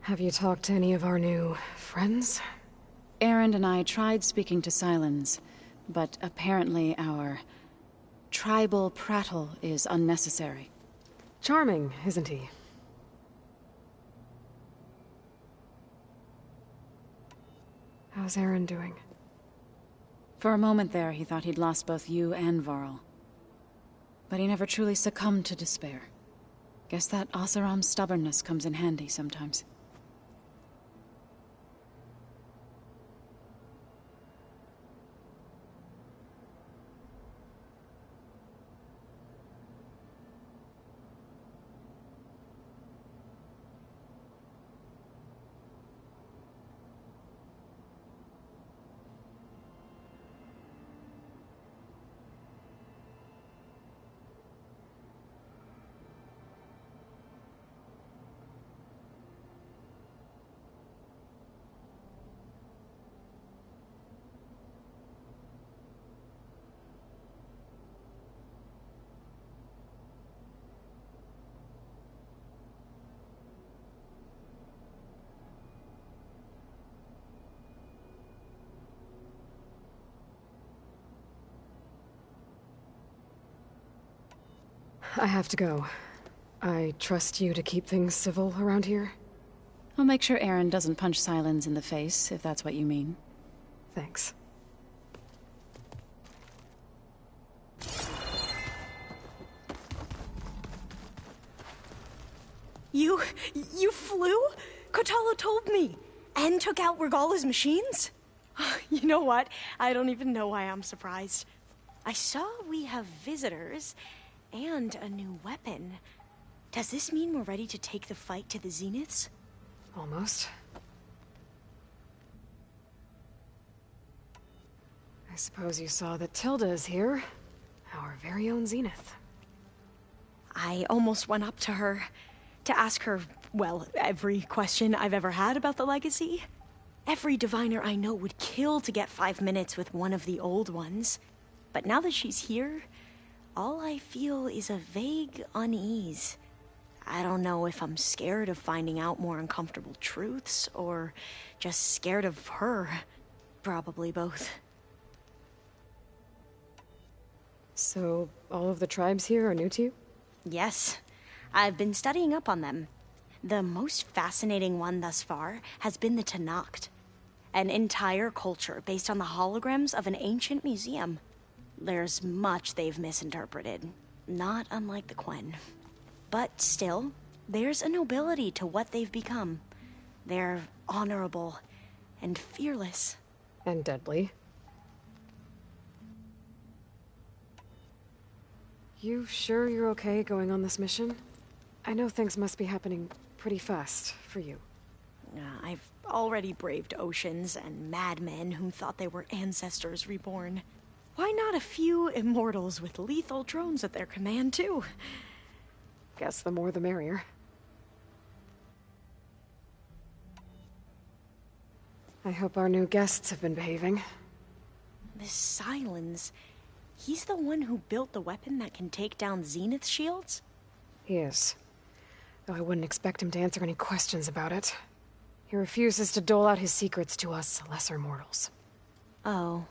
Have you talked to any of our new friends? Erend and I tried speaking to Silence, but apparently our tribal prattle is unnecessary. Charming, isn't he? How's Aaron doing? For a moment there, he thought he'd lost both you and Varl. But he never truly succumbed to despair. Guess that Oseram's stubbornness comes in handy sometimes. I have to go. I trust you to keep things civil around here? I'll make sure Erend doesn't punch Silence in the face, if that's what you mean. Thanks. You flew? Kotalo told me! And took out Regala's machines? You know what? I don't even know why I'm surprised. I saw we have visitors, and a new weapon. Does this mean we're ready to take the fight to the Zeniths? Almost. I suppose you saw that Tilda is here. Our very own Zenith. I almost went up to her to ask her, well, every question I've ever had about the Legacy. Every diviner I know would kill to get 5 minutes with one of the old ones. But now that she's here, all I feel is a vague unease. I don't know if I'm scared of finding out more uncomfortable truths, or just scared of her. Probably both. So, all of the tribes here are new to you? Yes. I've been studying up on them. The most fascinating one thus far has been the Tenakth. An entire culture based on the holograms of an ancient museum. There's much they've misinterpreted, not unlike the Quen. But still, there's a nobility to what they've become. They're honorable and fearless. And deadly. You sure you're okay going on this mission? I know things must be happening pretty fast for you. I've already braved oceans and madmen who thought they were ancestors reborn. Why not a few immortals with lethal drones at their command, too? Guess the more the merrier. I hope our new guests have been behaving. This Silence, he's the one who built the weapon that can take down Zenith shields? He is. Though I wouldn't expect him to answer any questions about it. He refuses to dole out his secrets to us lesser mortals. Oh.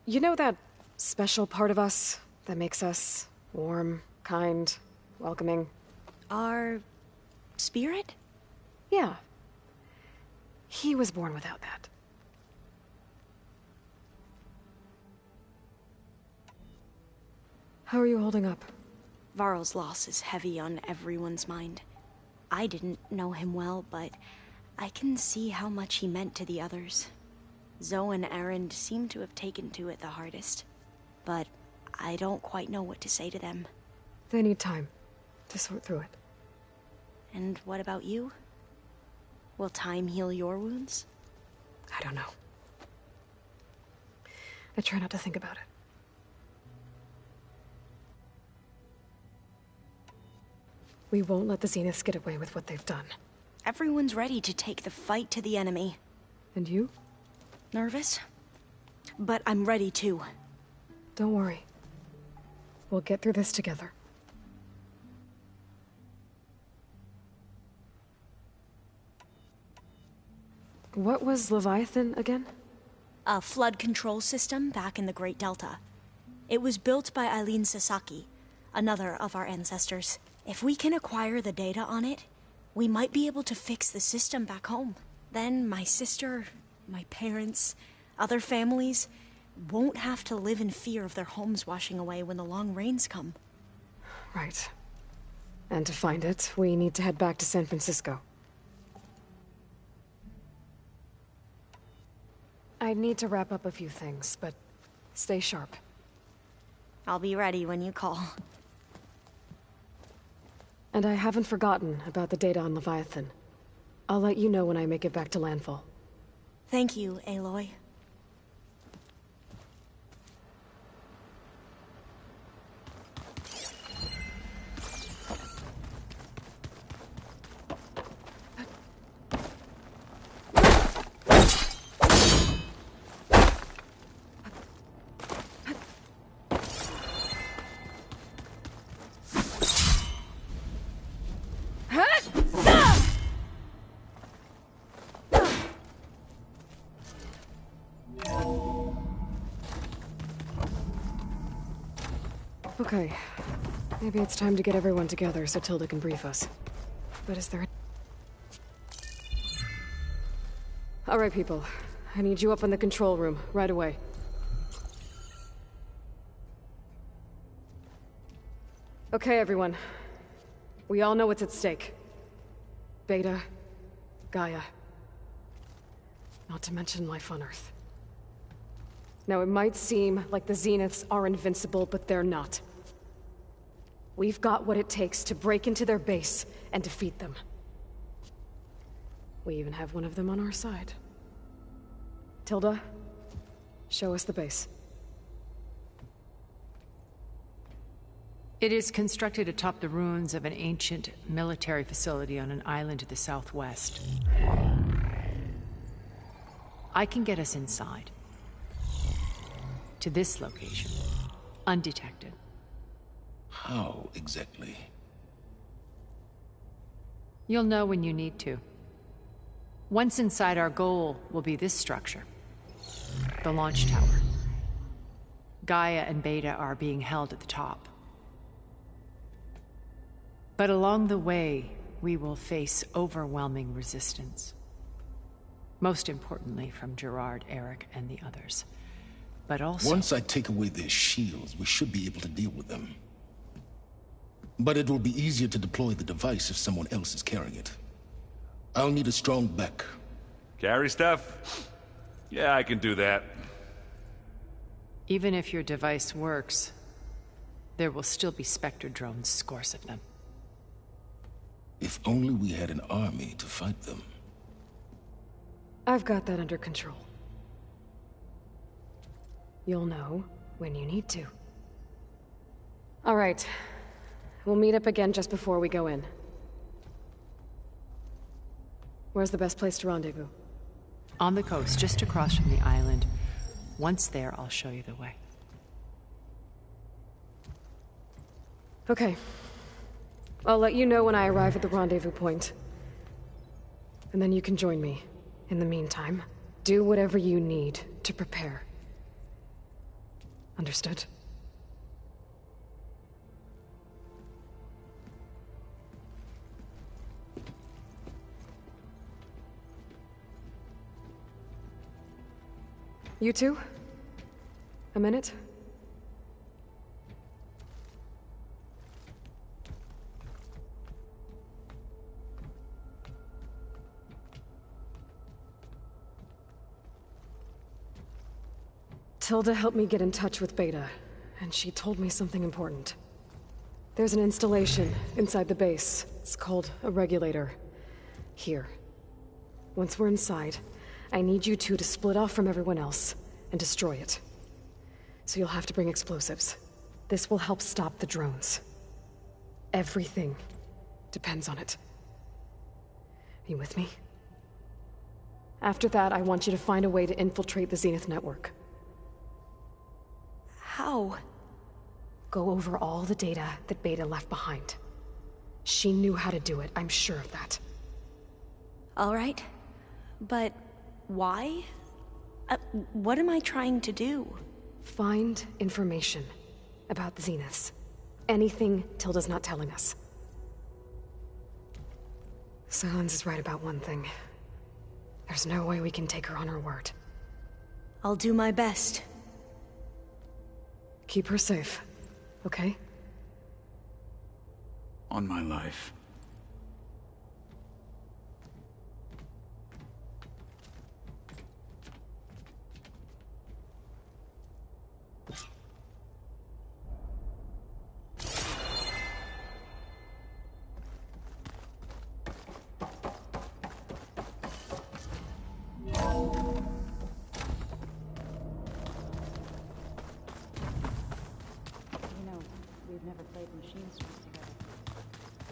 You know that special part of us that makes us warm, kind, welcoming? Our spirit? Yeah. He was born without that. How are you holding up? Varl's loss is heavy on everyone's mind. I didn't know him well, but I can see how much he meant to the others. Zoe and Erend seem to have taken to it the hardest, but I don't quite know what to say to them. They need time to sort through it. And what about you? Will time heal your wounds? I don't know. I try not to think about it. We won't let the Zeniths get away with what they've done. Everyone's ready to take the fight to the enemy. And you? Nervous? But I'm ready too. Don't worry. We'll get through this together. What was Leviathan again? A flood control system back in the Great Delta. It was built by Eileen Sasaki, another of our ancestors. If we can acquire the data on it, we might be able to fix the system back home. Then my sister, my parents, other families won't have to live in fear of their homes washing away when the long rains come. Right. And to find it, we need to head back to San Francisco. I need to wrap up a few things, but stay sharp. I'll be ready when you call. And I haven't forgotten about the data on Leviathan. I'll let you know when I make it back to landfall. Thank you, Aloy. Okay. Maybe it's time to get everyone together so Tilda can brief us. But is there... All right, people. I need you up in the control room, right away. Okay, everyone. We all know what's at stake. Beta, Gaia. Not to mention life on Earth. Now, it might seem like the Zeniths are invincible, but they're not. We've got what it takes to break into their base and defeat them. We even have one of them on our side. Tilda, show us the base. It is constructed atop the ruins of an ancient military facility on an island to the southwest. I can get us inside. To this location, undetected. How exactly? You'll know when you need to. Once inside, our goal will be this structure. The launch tower. Gaia and Beta are being held at the top. But along the way, we will face overwhelming resistance. Most importantly from Gerard, Eric, and the others. But also... Once I take away their shields, we should be able to deal with them. But it will be easier to deploy the device if someone else is carrying it. I'll need a strong back. Carry stuff? Yeah, I can do that. Even if your device works, there will still be Spectre drones, scores of them. If only we had an army to fight them. I've got that under control. You'll know when you need to. All right. We'll meet up again just before we go in. Where's the best place to rendezvous? On the coast, just across from the island. Once there, I'll show you the way. Okay. I'll let you know when I arrive at the rendezvous point. And then you can join me. In the meantime, do whatever you need to prepare. Understood? You two? A minute? Tilda helped me get in touch with Beta, and she told me something important. There's an installation inside the base. It's called a regulator. Here. Once we're inside, I need you two to split off from everyone else and destroy it. So you'll have to bring explosives. This will help stop the drones. Everything depends on it. Are you with me? After that, I want you to find a way to infiltrate the Zenith network. How? Go over all the data that Beta left behind. She knew how to do it, I'm sure of that. All right. But Why? What am I trying to do? Find information about the Zeniths. Anything Tilda's not telling us. Silence is right about one thing. There's no way we can take her on her word. I'll do my best. Keep her safe, okay? On my life.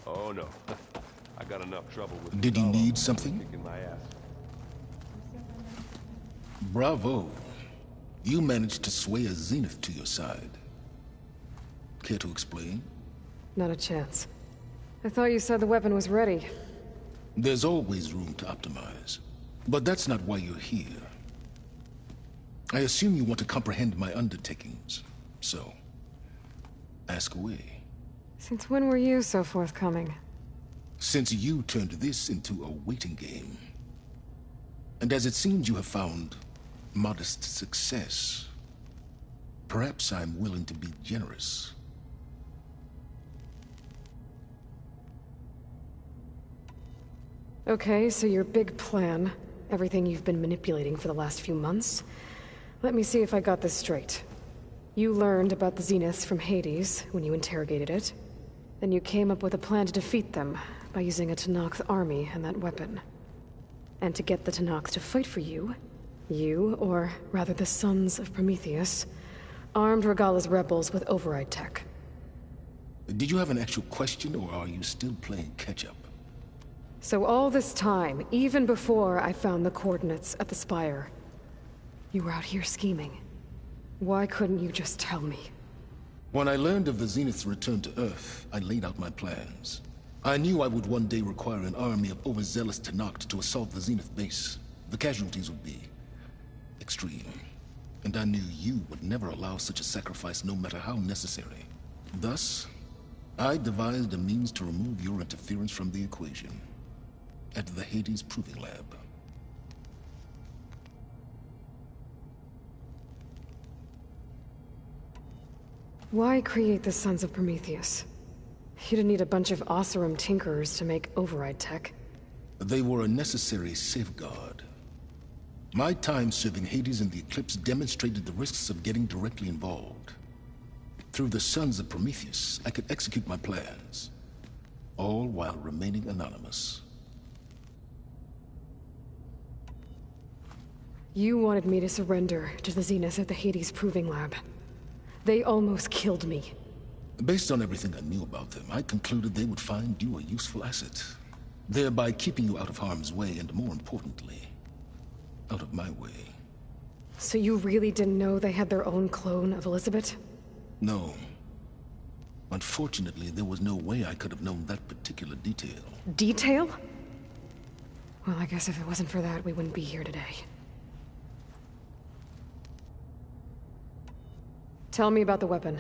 Oh no. I got enough trouble with Did you need something? kicking my ass. Bravo. You managed to sway a Zenith to your side. Care to explain? Not a chance. I thought you said the weapon was ready. There's always room to optimize. But that's not why you're here. I assume you want to comprehend my undertakings. So, ask away. Since when were you so forthcoming? Since you turned this into a waiting game. And as it seems you have found modest success, perhaps I'm willing to be generous. Okay, so your big plan, everything you've been manipulating for the last few months. Let me see if I got this straight. You learned about the Zeniths from Hades when you interrogated it. Then you came up with a plan to defeat them by using a Tenakth army and that weapon. And to get the Tenakth to fight for you, or rather the Sons of Prometheus, armed Regalla's rebels with override tech. Did you have an actual question, or are you still playing catch-up? So all this time, even before I found the coordinates at the Spire, you were out here scheming. Why couldn't you just tell me? When I learned of the Zenith's return to Earth, I laid out my plans. I knew I would one day require an army of overzealous Tenakth to assault the Zenith base. The casualties would be extreme. And I knew you would never allow such a sacrifice, no matter how necessary. Thus, I devised a means to remove your interference from the equation. At the Hades Proving Lab. Why create the Sons of Prometheus? You didn't need a bunch of Oseram tinkerers to make override tech. They were a necessary safeguard. My time serving Hades and the Eclipse demonstrated the risks of getting directly involved. Through the Sons of Prometheus, I could execute my plans, all while remaining anonymous. You wanted me to surrender to the Zeniths at the Hades Proving Lab. They almost killed me. Based on everything I knew about them, I concluded they would find you a useful asset, thereby keeping you out of harm's way and, more importantly, out of my way. So you really didn't know they had their own clone of Elizabeth? No. Unfortunately, there was no way I could have known that particular detail. Detail? Well, I guess if it wasn't for that, we wouldn't be here today. Tell me about the weapon.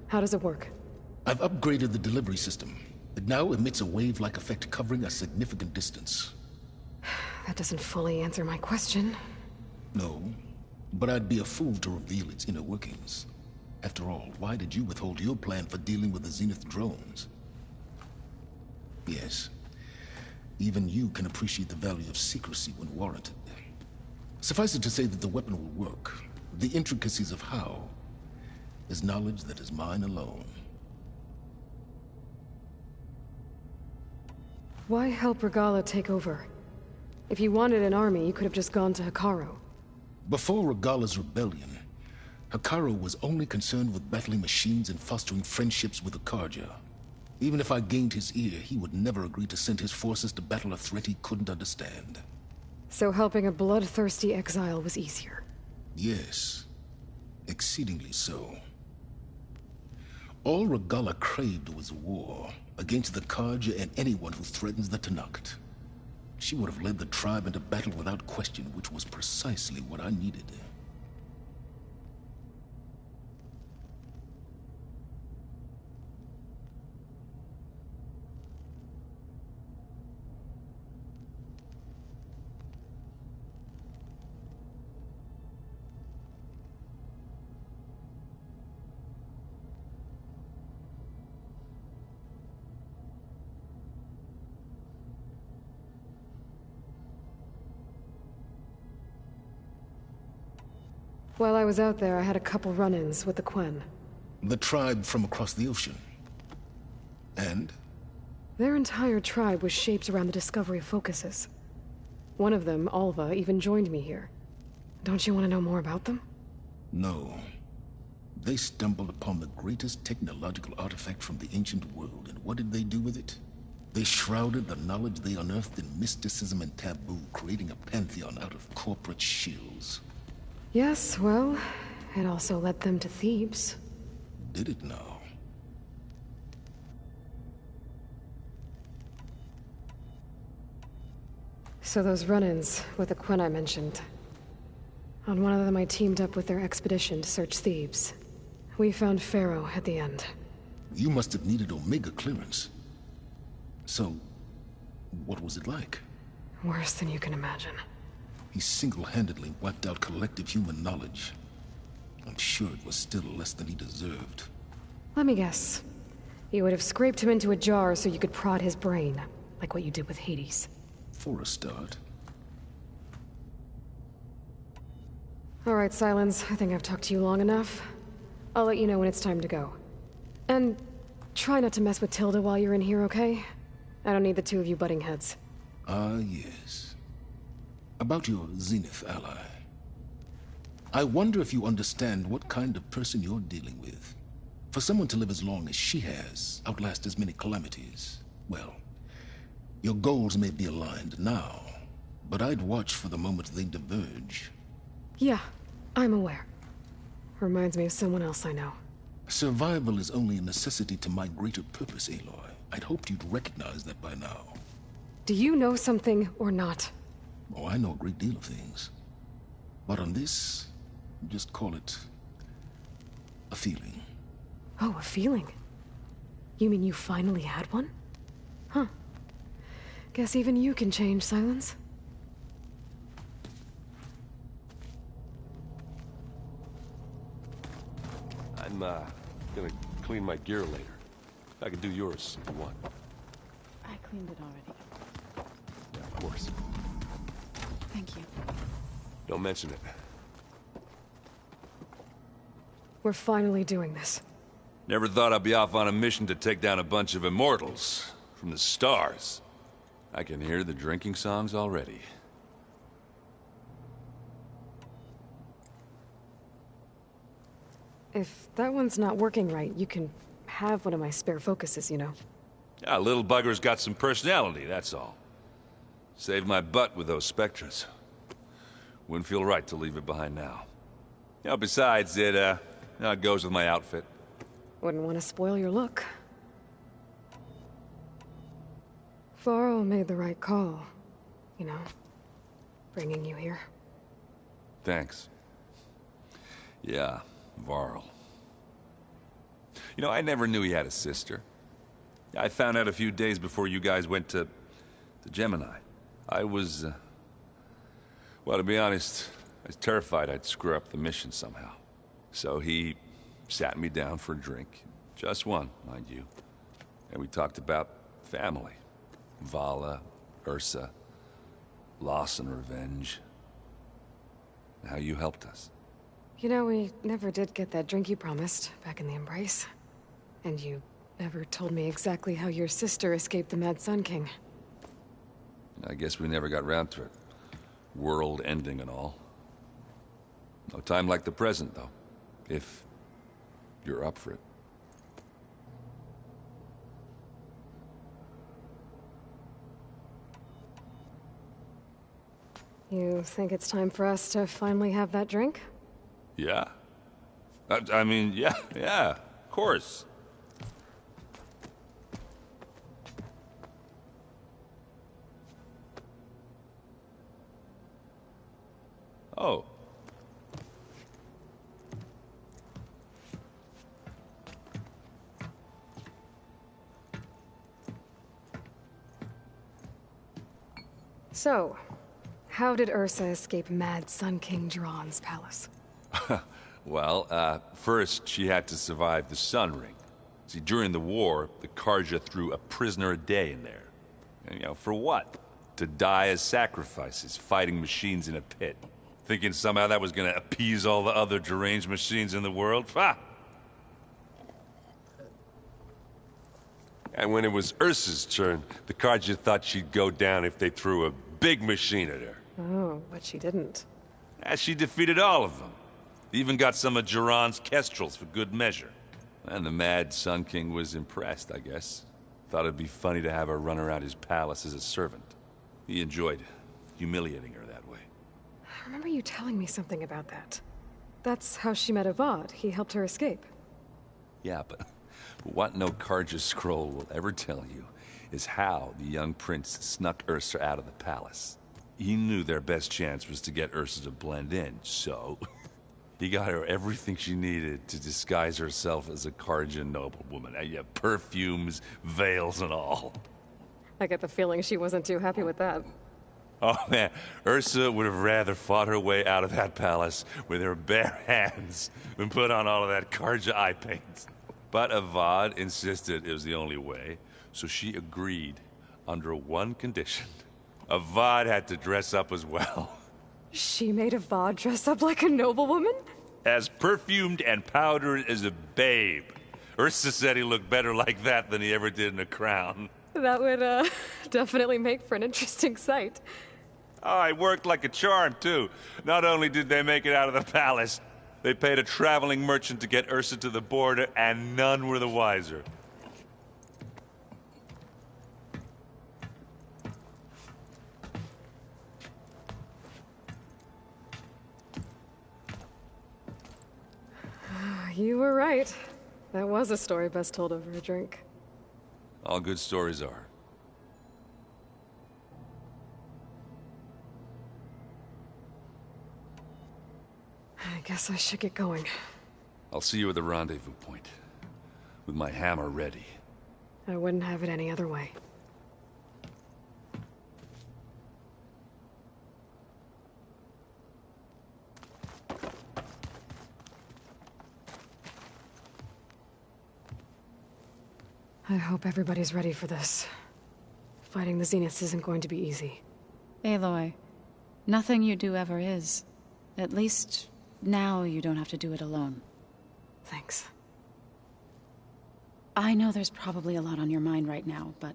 How does it work? I've upgraded the delivery system. It now emits a wave-like effect covering a significant distance. That doesn't fully answer my question. No, but I'd be a fool to reveal its inner workings. After all, why did you withhold your plan for dealing with the Zenith drones? Yes, even you can appreciate the value of secrecy when warranted. Suffice it to say that the weapon will work. The intricacies of how is knowledge that is mine alone. Why help Regalla take over? If you wanted an army, you could have just gone to Hekarro. Before Regalla's rebellion, Hekarro was only concerned with battling machines and fostering friendships with the Karja. Even if I gained his ear, he would never agree to send his forces to battle a threat he couldn't understand. So helping a bloodthirsty exile was easier. Yes, exceedingly so. All Regalla craved was war against the Karja and anyone who threatens the Tenakth. She would have led the tribe into battle without question, which was precisely what I needed. While I was out there, I had a couple run-ins with the Quen. The tribe from across the ocean. And? Their entire tribe was shaped around the discovery of focuses. One of them, Alva, even joined me here. Don't you want to know more about them? No. They stumbled upon the greatest technological artifact from the ancient world, and what did they do with it? They shrouded the knowledge they unearthed in mysticism and taboo, creating a pantheon out of corporate shills. Yes, well, it also led them to Thebes. Did it now? So those run-ins with the Quen I mentioned. On one of them I teamed up with their expedition to search Thebes. We found Pharaoh at the end. You must have needed Omega clearance. So, what was it like? Worse than you can imagine. He single-handedly wiped out collective human knowledge. I'm sure it was still less than he deserved. Let me guess. You would have scraped him into a jar so you could prod his brain, like what you did with Hades. For a start. All right, Silence. I think I've talked to you long enough. I'll let you know when it's time to go. And try not to mess with Tilda while you're in here, okay? I don't need the two of you butting heads. Ah, yes. About your Zenith ally. I wonder if you understand what kind of person you're dealing with. For someone to live as long as she has, outlast as many calamities, well, your goals may be aligned now, but I'd watch for the moment they diverge. Yeah, I'm aware. Reminds me of someone else I know. Survival is only a necessity to my greater purpose, Aloy. I'd hoped you'd recognize that by now. Do you know something or not? Oh, I know a great deal of things. But on this, just call it a feeling. Oh, a feeling? You mean you finally had one? Huh. Guess even you can change, Silence. I'm, gonna clean my gear later. I can do yours if you want. I cleaned it already. Yeah, of course. Thank you. Don't mention it. We're finally doing this. Never thought I'd be off on a mission to take down a bunch of immortals from the stars. I can hear the drinking songs already. If that one's not working right, you can have one of my spare focuses, you know. Yeah, little bugger's got some personality, that's all. Saved my butt with those Spectres. Wouldn't feel right to leave it behind now. You know, besides, it goes with my outfit. Wouldn't want to spoil your look. Varl made the right call. You know, bringing you here. Thanks. Yeah, Varl. You know, I never knew he had a sister. I found out a few days before you guys went to Gemini. I was, well, to be honest, I was terrified I'd screw up the mission somehow. So he sat me down for a drink. Just one, mind you. And we talked about family. Vala, Ursa, loss and revenge. How you helped us. You know, we never did get that drink you promised back in the Embrace. And you never told me exactly how your sister escaped the Mad Sun King. I guess we never got round to it. World ending and all. No time like the present, though. If you're up for it. You think it's time for us to finally have that drink? Yeah? I mean, yeah, of course. Oh. So, how did Ursa escape Mad Sun King Jiran's palace? Well, first she had to survive the Sun Ring. See, during the war, the Karja threw a prisoner a day in there. And, for what? To die as sacrifices, fighting machines in a pit. Thinking somehow that was gonna appease all the other deranged machines in the world? Ha! And when it was Ursa's turn, the Karja thought she'd go down if they threw a big machine at her. Oh, but she didn't. And she defeated all of them. Even got some of Jiran's kestrels for good measure. And the Mad Sun King was impressed, I guess. Thought it'd be funny to have her run around his palace as a servant. He enjoyed humiliating her that way. I remember you telling me something about that. That's how she met Avad. He helped her escape. Yeah, but what no Karja scroll will ever tell you is how the young prince snuck Ursa out of the palace. He knew their best chance was to get Ursa to blend in, so he got her everything she needed to disguise herself as a Karja noblewoman. Yeah, perfumes, veils, and all. I get the feeling she wasn't too happy with that. Oh man, Ursa would have rather fought her way out of that palace with her bare hands than put on all of that Karja eye paint. But Avad insisted it was the only way, so she agreed under one condition. Avad had to dress up as well. She made Avad dress up like a noblewoman? As perfumed and powdered as a babe. Ursa said he looked better like that than he ever did in a crown. That would, definitely make for an interesting sight. Oh, it worked like a charm, too. Not only did they make it out of the palace, they paid a traveling merchant to get Ursa to the border, and none were the wiser. You were right. That was a story best told over a drink. All good stories are. I guess I should get going. I'll see you at the rendezvous point, with my hammer ready. I wouldn't have it any other way. I hope everybody's ready for this. Fighting the Zeniths isn't going to be easy. Aloy, nothing you do ever is. At least, now you don't have to do it alone. Thanks. I know there's probably a lot on your mind right now, but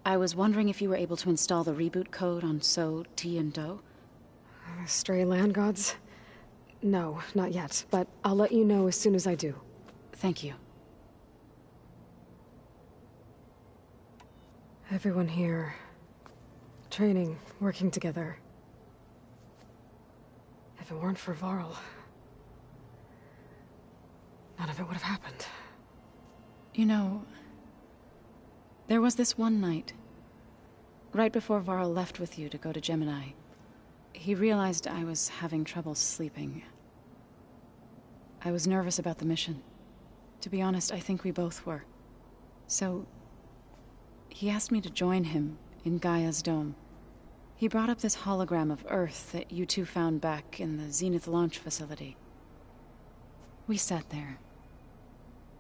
I was wondering if you were able to install the reboot code on So, T, and Do? Stray land gods? No, not yet, but I'll let you know as soon as I do. Thank you. Everyone here, training, working together. If it weren't for Varl, none of it would have happened. You know, there was this one night, right before Varl left with you to go to Gemini. He realized I was having trouble sleeping. I was nervous about the mission. To be honest, I think we both were. So he asked me to join him in Gaia's dome. He brought up this hologram of Earth that you two found back in the Zenith launch facility. We sat there,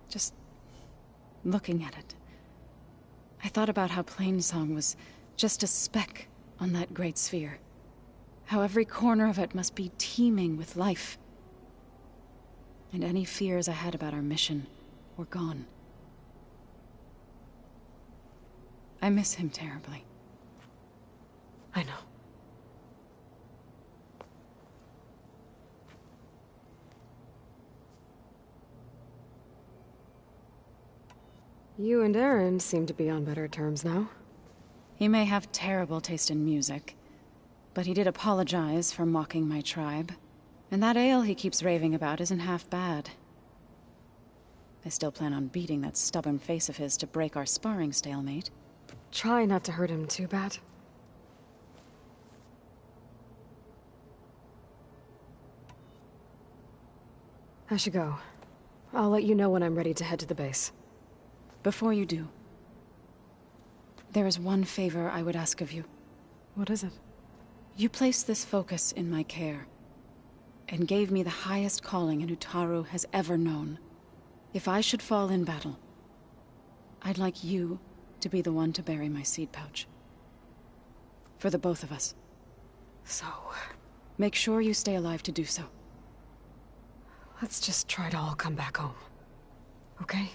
just looking at it. I thought about how Plainsong was just a speck on that great sphere. How every corner of it must be teeming with life. And any fears I had about our mission were gone. I miss him terribly. I know. You and Aaron seem to be on better terms now. He may have terrible taste in music, but he did apologize for mocking my tribe. And that ale he keeps raving about isn't half bad. I still plan on beating that stubborn face of his to break our sparring stalemate. Try not to hurt him too bad. I should go. I'll let you know when I'm ready to head to the base. Before you do, there is one favor I would ask of you. What is it? You placed this focus in my care, and gave me the highest calling an Utaru has ever known. If I should fall in battle, I'd like you to be the one to bury my seed pouch. For the both of us. So... make sure you stay alive to do so. let's just try to all come back home. Okay?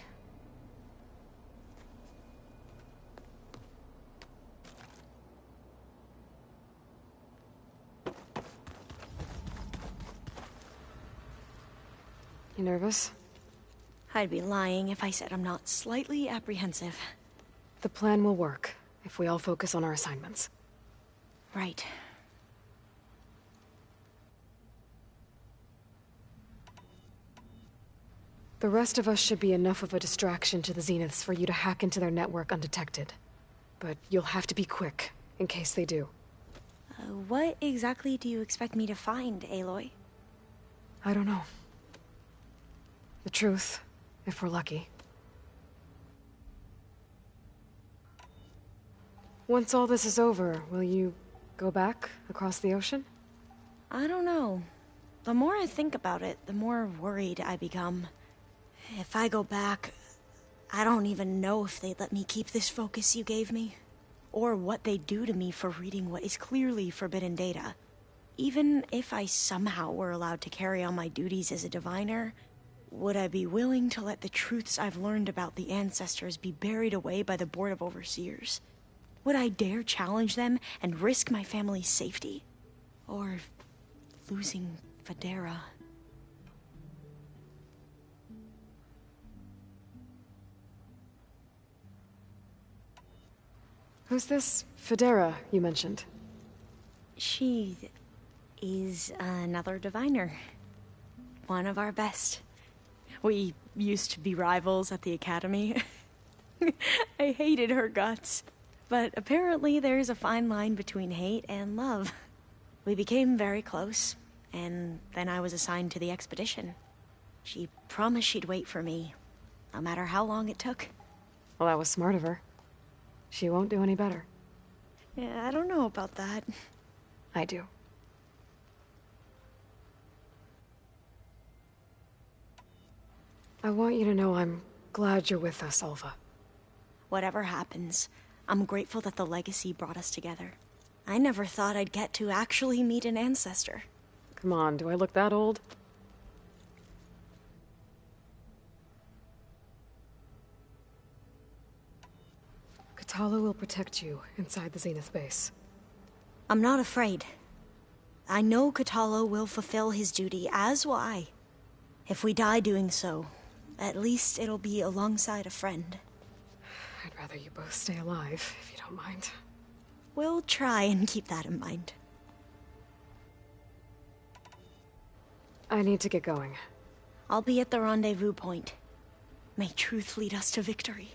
You nervous? I'd be lying if I said I'm not slightly apprehensive. The plan will work, if we all focus on our assignments. Right. The rest of us should be enough of a distraction to the Zeniths for you to hack into their network undetected. But you'll have to be quick, in case they do. What exactly do you expect me to find, Aloy? I don't know. The truth, if we're lucky. Once all this is over, will you go back across the ocean? I don't know. The more I think about it, the more worried I become. If I go back, I don't even know if they'd let me keep this focus you gave me. Or what they'd do to me for reading what is clearly forbidden data. Even if I somehow were allowed to carry on my duties as a diviner, would I be willing to let the truths I've learned about the ancestors be buried away by the Board of Overseers? Would I dare challenge them and risk my family's safety? Or losing Federa? Who's this Federa you mentioned? She is another diviner. One of our best. We used to be rivals at the academy. I hated her guts. But apparently there's a fine line between hate and love. We became very close, and then I was assigned to the expedition. She promised she'd wait for me, no matter how long it took. Well, that was smart of her. She won't do any better. Yeah, I don't know about that. I do. I want you to know I'm glad you're with us, Alva. Whatever happens, I'm grateful that the legacy brought us together. I never thought I'd get to actually meet an ancestor. Come on, do I look that old? Katala will protect you inside the Zenith base. I'm not afraid. I know Katala will fulfill his duty, as will I. If we die doing so, at least it'll be alongside a friend. I'd rather you both stay alive, if you don't mind. We'll try and keep that in mind. I need to get going. I'll be at the rendezvous point. May truth lead us to victory.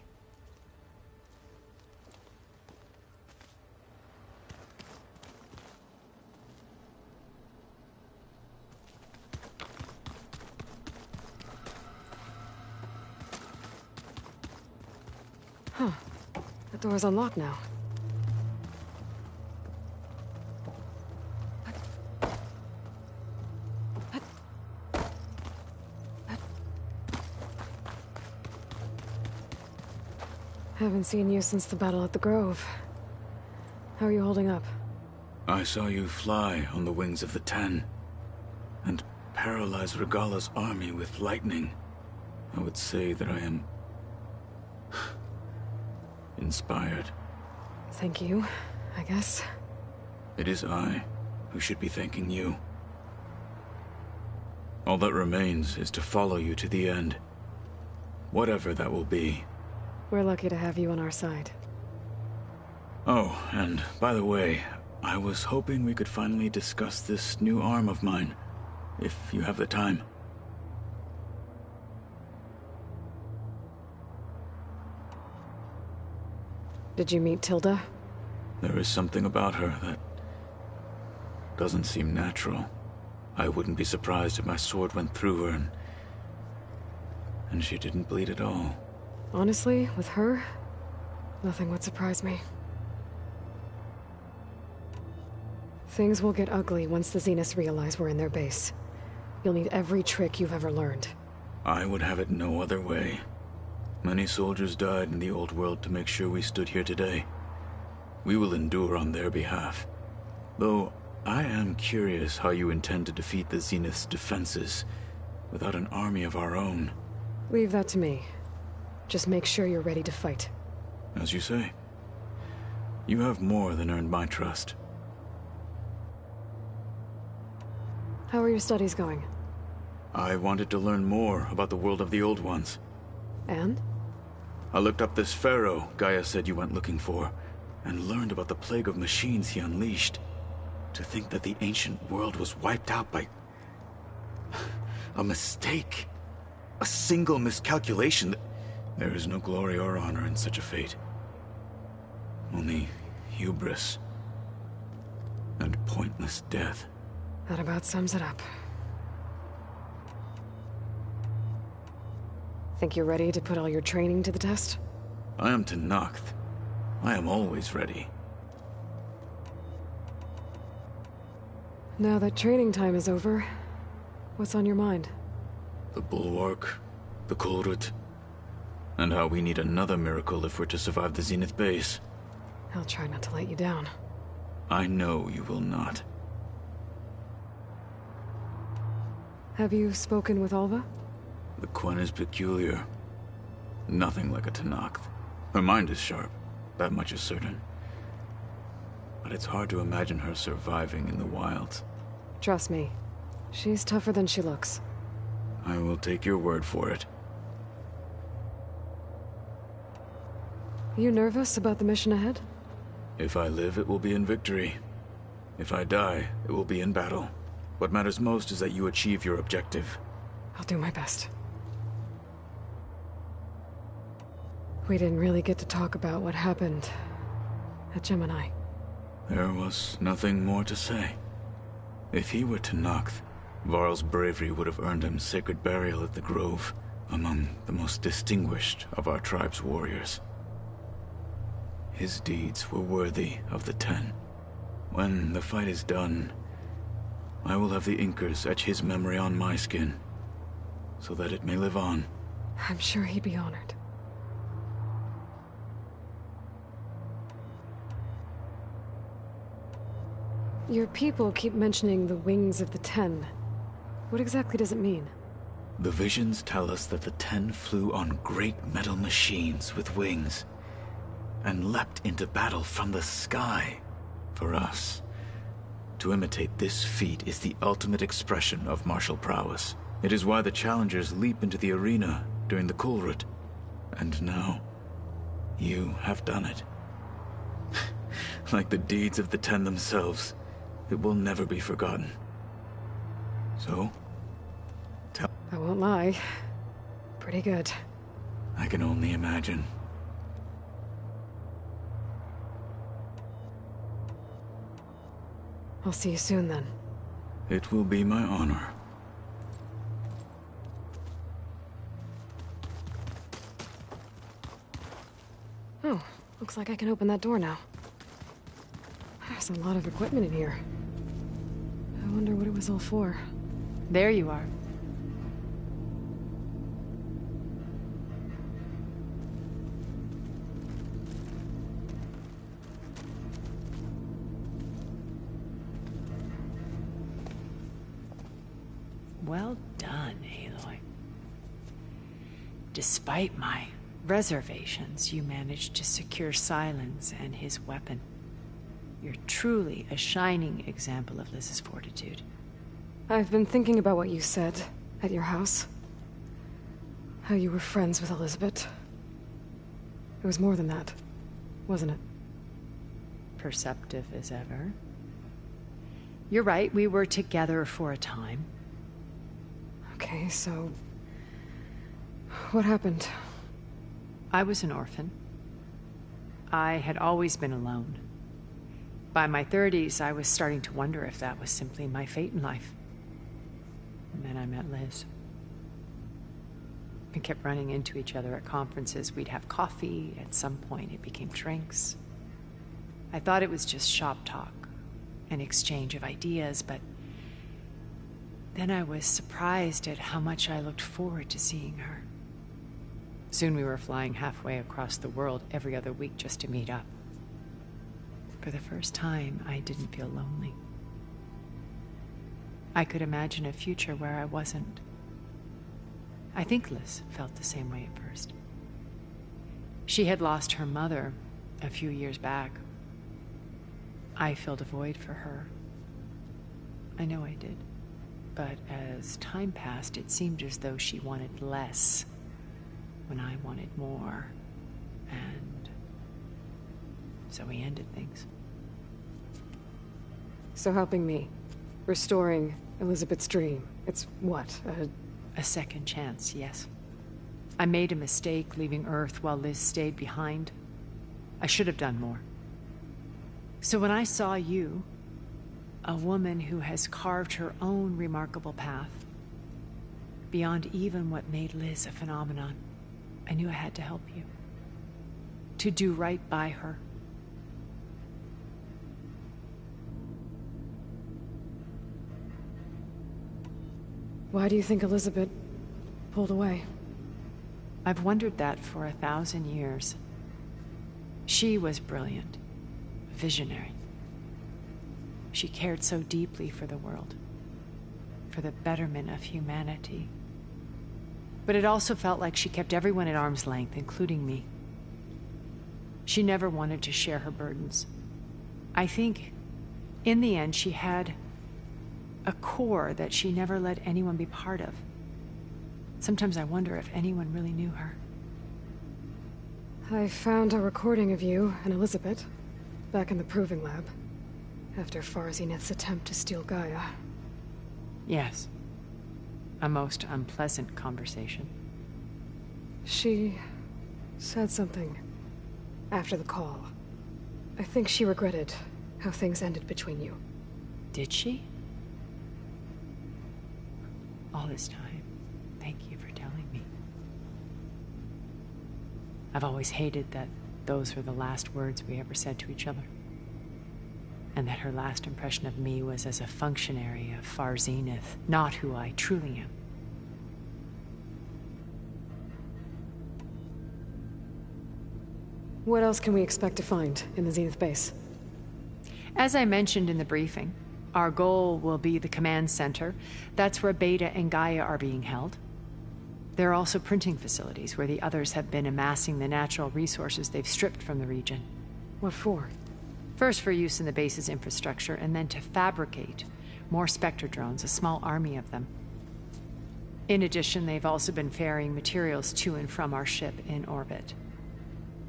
Huh. The door's unlocked now. Haven't seen you since the battle at the Grove. How are you holding up? I saw you fly on the wings of the Ten, and paralyze Regala's army with lightning. I would say that I am... inspired. Thank you, I guess. It is I who should be thanking you. All that remains is to follow you to the end. Whatever that will be. We're lucky to have you on our side. Oh, and by the way, I was hoping we could finally discuss this new arm of mine, if you have the time. Did you meet Tilda? There is something about her that doesn't seem natural. I wouldn't be surprised if my sword went through her and And she didn't bleed at all. Honestly, with her, nothing would surprise me. Things will get ugly once the Zeniths realize we're in their base. You'll need every trick you've ever learned. I would have it no other way. Many soldiers died in the old world to make sure we stood here today. We will endure on their behalf. Though, I am curious how you intend to defeat the Zenith's defenses without an army of our own. Leave that to me. Just make sure you're ready to fight. As you say. You have more than earned my trust. How are your studies going? I wanted to learn more about the world of the Old Ones. And? I looked up this pharaoh Gaia said you went looking for, and learned about the plague of machines he unleashed. To think that the ancient world was wiped out by a mistake. A single miscalculation. There is no glory or honor in such a fate. Only hubris and pointless death. That about sums it up. Think you're ready to put all your training to the test? I am Tenakth. I am always ready. Now that training time is over, what's on your mind? The Bulwark, the Kulrut, and how we need another miracle if we're to survive the Zenith base. I'll try not to let you down. I know you will not. Have you spoken with Alva? The Quen is peculiar. Nothing like a Tenakth. Her mind is sharp, that much is certain. But it's hard to imagine her surviving in the wilds. Trust me, she's tougher than she looks. I will take your word for it. You nervous about the mission ahead? If I live, it will be in victory. If I die, it will be in battle. What matters most is that you achieve your objective. I'll do my best. We didn't really get to talk about what happened at Gemini. There was nothing more to say. If he were Tenakth, Varl's bravery would have earned him sacred burial at the Grove, among the most distinguished of our tribe's warriors. His deeds were worthy of the Ten. When the fight is done, I will have the Inkers etch his memory on my skin, so that it may live on. I'm sure he'd be honored. Your people keep mentioning the wings of the Ten. What exactly does it mean? The visions tell us that the Ten flew on great metal machines with wings, and leapt into battle from the sky. For us, to imitate this feat is the ultimate expression of martial prowess. It is why the challengers leap into the arena during the Kulrut. And now, you have done it. Like the deeds of the Ten themselves, it will never be forgotten. So, I won't lie. Pretty good. I can only imagine. I'll see you soon then. It will be my honor. Oh, looks like I can open that door now. There's a lot of equipment in here. I wonder what it was all for. There you are. Well done, Aloy. Despite my reservations, you managed to secure Silence and his weapon. You're truly a shining example of Liz's fortitude. I've been thinking about what you said at your house. How you were friends with Elizabeth. It was more than that, wasn't it? Perceptive as ever. You're right, we were together for a time. Okay, so... what happened? I was an orphan. I had always been alone. By my 30s, I was starting to wonder if that was simply my fate in life. And then I met Liz. We kept running into each other at conferences. We'd have coffee. At some point, it became drinks. I thought it was just shop talk, an exchange of ideas, but then I was surprised at how much I looked forward to seeing her. Soon we were flying halfway across the world every other week just to meet up. For the first time, I didn't feel lonely. I could imagine a future where I wasn't. I think Liz felt the same way at first. She had lost her mother a few years back. I filled a void for her. I know I did. But as time passed, it seemed as though she wanted less when I wanted more. And so we ended things. So helping me, restoring Elizabeth's dream, it's what, A second chance, yes. I made a mistake leaving Earth while Liz stayed behind. I should have done more. So when I saw you, a woman who has carved her own remarkable path, beyond even what made Liz a phenomenon, I knew I had to help you. To do right by her. Why do you think Elizabeth pulled away? I've wondered that for 1,000 years. She was brilliant, visionary. She cared so deeply for the world, for the betterment of humanity. But it also felt like she kept everyone at arm's length, including me. She never wanted to share her burdens. I think, in the end, she had a core that she never let anyone be part of. Sometimes I wonder if anyone really knew her. I found a recording of you and Elizabeth back in the proving lab after Farzineth's attempt to steal Gaia. Yes. A most unpleasant conversation. She said something after the call. I think she regretted how things ended between you. Did she? All this time, thank you for telling me. I've always hated that those were the last words we ever said to each other. And that her last impression of me was as a functionary of Farzineth, not who I truly am. What else can we expect to find in the Zenith base? As I mentioned in the briefing, our goal will be the command center. That's where Beta and Gaia are being held. There are also printing facilities where the others have been amassing the natural resources they've stripped from the region. What for? First for use in the base's infrastructure, and then to fabricate more Spectre drones, a small army of them. In addition, they've also been ferrying materials to and from our ship in orbit.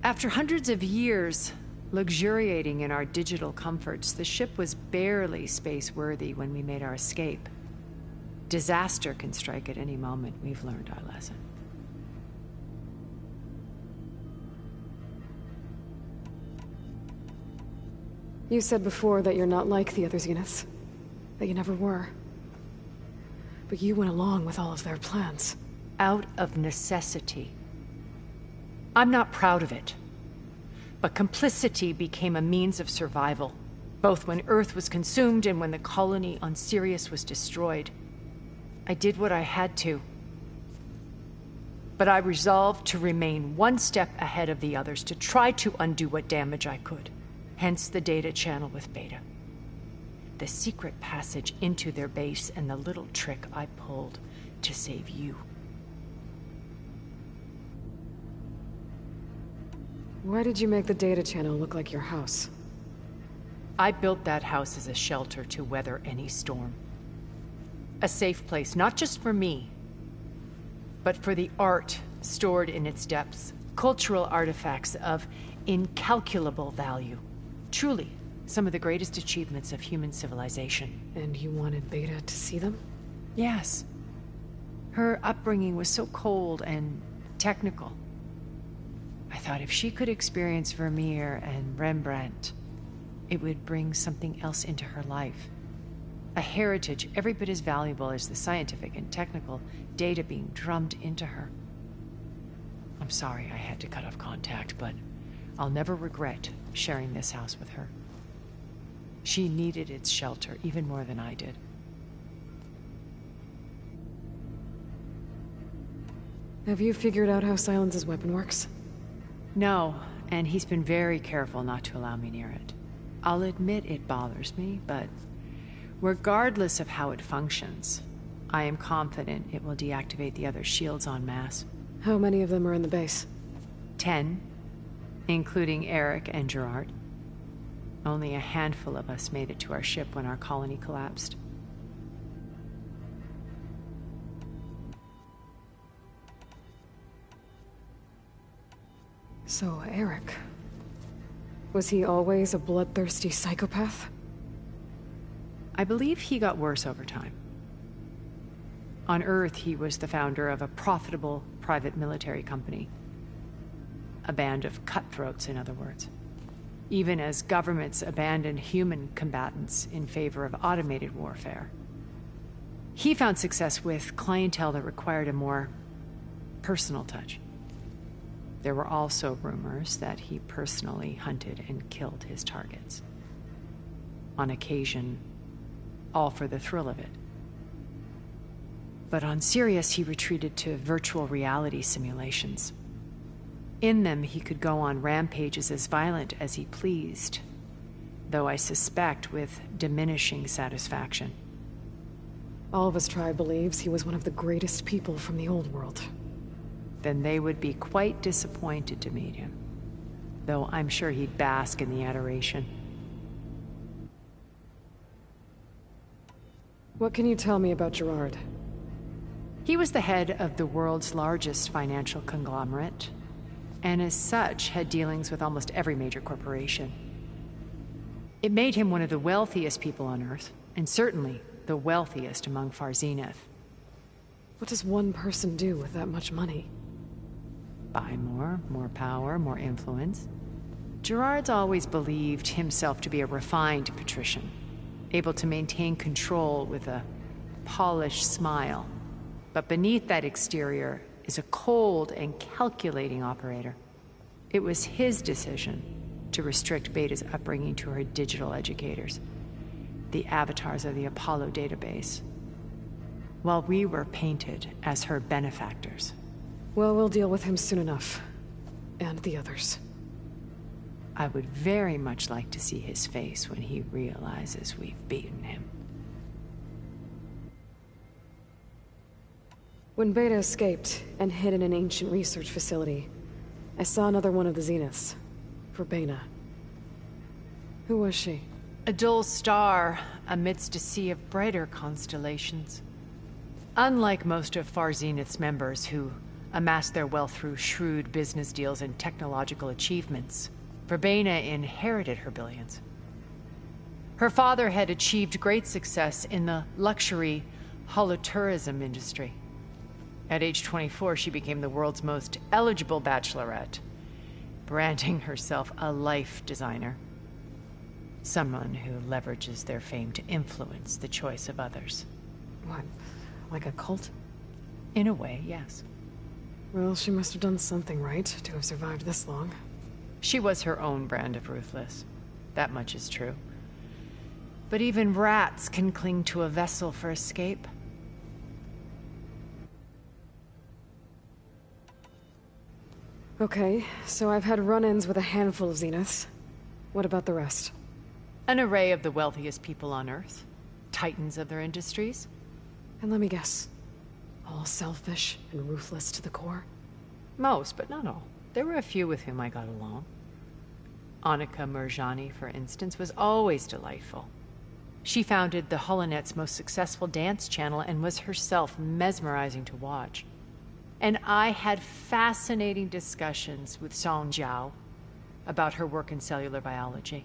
After hundreds of years luxuriating in our digital comforts, the ship was barely space-worthy when we made our escape. Disaster can strike at any moment. We've learned our lesson. You said before that you're not like the other Zeniths. That you never were. But you went along with all of their plans. Out of necessity. I'm not proud of it. But complicity became a means of survival, both when Earth was consumed and when the colony on Sirius was destroyed. I did what I had to. But I resolved to remain one step ahead of the others, to try to undo what damage I could. Hence the data channel with Beta. The secret passage into their base and the little trick I pulled to save you. Why did you make the data channel look like your house? I built that house as a shelter to weather any storm. A safe place, not just for me, but for the art stored in its depths. Cultural artifacts of incalculable value. Truly, some of the greatest achievements of human civilization. And you wanted Beta to see them? Yes. Her upbringing was so cold and technical. I thought if she could experience Vermeer and Rembrandt, it would bring something else into her life. A heritage every bit as valuable as the scientific and technical data being drummed into her. I'm sorry I had to cut off contact, but I'll never regret sharing this house with her. She needed its shelter even more than I did. Have you figured out how Silence's weapon works? No, and he's been very careful not to allow me near it. I'll admit it bothers me, but regardless of how it functions, I am confident it will deactivate the other shields en masse. How many of them are in the base? 10, including Eric and Gerard. Only a handful of us made it to our ship when our colony collapsed. So, Eric... was he always a bloodthirsty psychopath? I believe he got worse over time. On Earth, he was the founder of a profitable private military company. A band of cutthroats, in other words. Even as governments abandoned human combatants in favor of automated warfare. He found success with clientele that required a more personal touch. There were also rumors that he personally hunted and killed his targets. On occasion, all for the thrill of it. But on Sirius, he retreated to virtual reality simulations. In them, he could go on rampages as violent as he pleased, though I suspect with diminishing satisfaction. All of his tribe believes he was one of the greatest people from the old world. Then they would be quite disappointed to meet him, though I'm sure he'd bask in the adoration. What can you tell me about Gerard? He was the head of the world's largest financial conglomerate, and as such had dealings with almost every major corporation. It made him one of the wealthiest people on Earth, and certainly the wealthiest among Far Zenith. What does one person do with that much money? Buy more power, more influence. Gerard's always believed himself to be a refined patrician, able to maintain control with a polished smile. But beneath that exterior is a cold and calculating operator. It was his decision to restrict Beta's upbringing to her digital educators, the avatars of the Apollo database, while we were painted as her benefactors. Well, we'll deal with him soon enough. And the others. I would very much like to see his face when he realizes we've beaten him. When Beta escaped and hid in an ancient research facility, I saw another one of the Zeniths. Verbena. Who was she? A dull star amidst a sea of brighter constellations. Unlike most of Far Zenith's members who amassed their wealth through shrewd business deals and technological achievements, Verbena inherited her billions. Her father had achieved great success in the luxury holotourism industry. At age 24, she became the world's most eligible bachelorette, branding herself a life designer. Someone who leverages their fame to influence the choice of others. What? Like a cult? In a way, yes. Well, she must have done something right to have survived this long. She was her own brand of ruthless. That much is true. But even rats can cling to a vessel for escape. Okay, so I've had run-ins with a handful of Zeniths. What about the rest? An array of the wealthiest people on Earth. Titans of their industries. And let me guess. All selfish and ruthless to the core? Most, but not all. There were a few with whom I got along. Annika Murjani, for instance, was always delightful. She founded the HoloNet's most successful dance channel and was herself mesmerizing to watch. And I had fascinating discussions with Song Jiao about her work in cellular biology.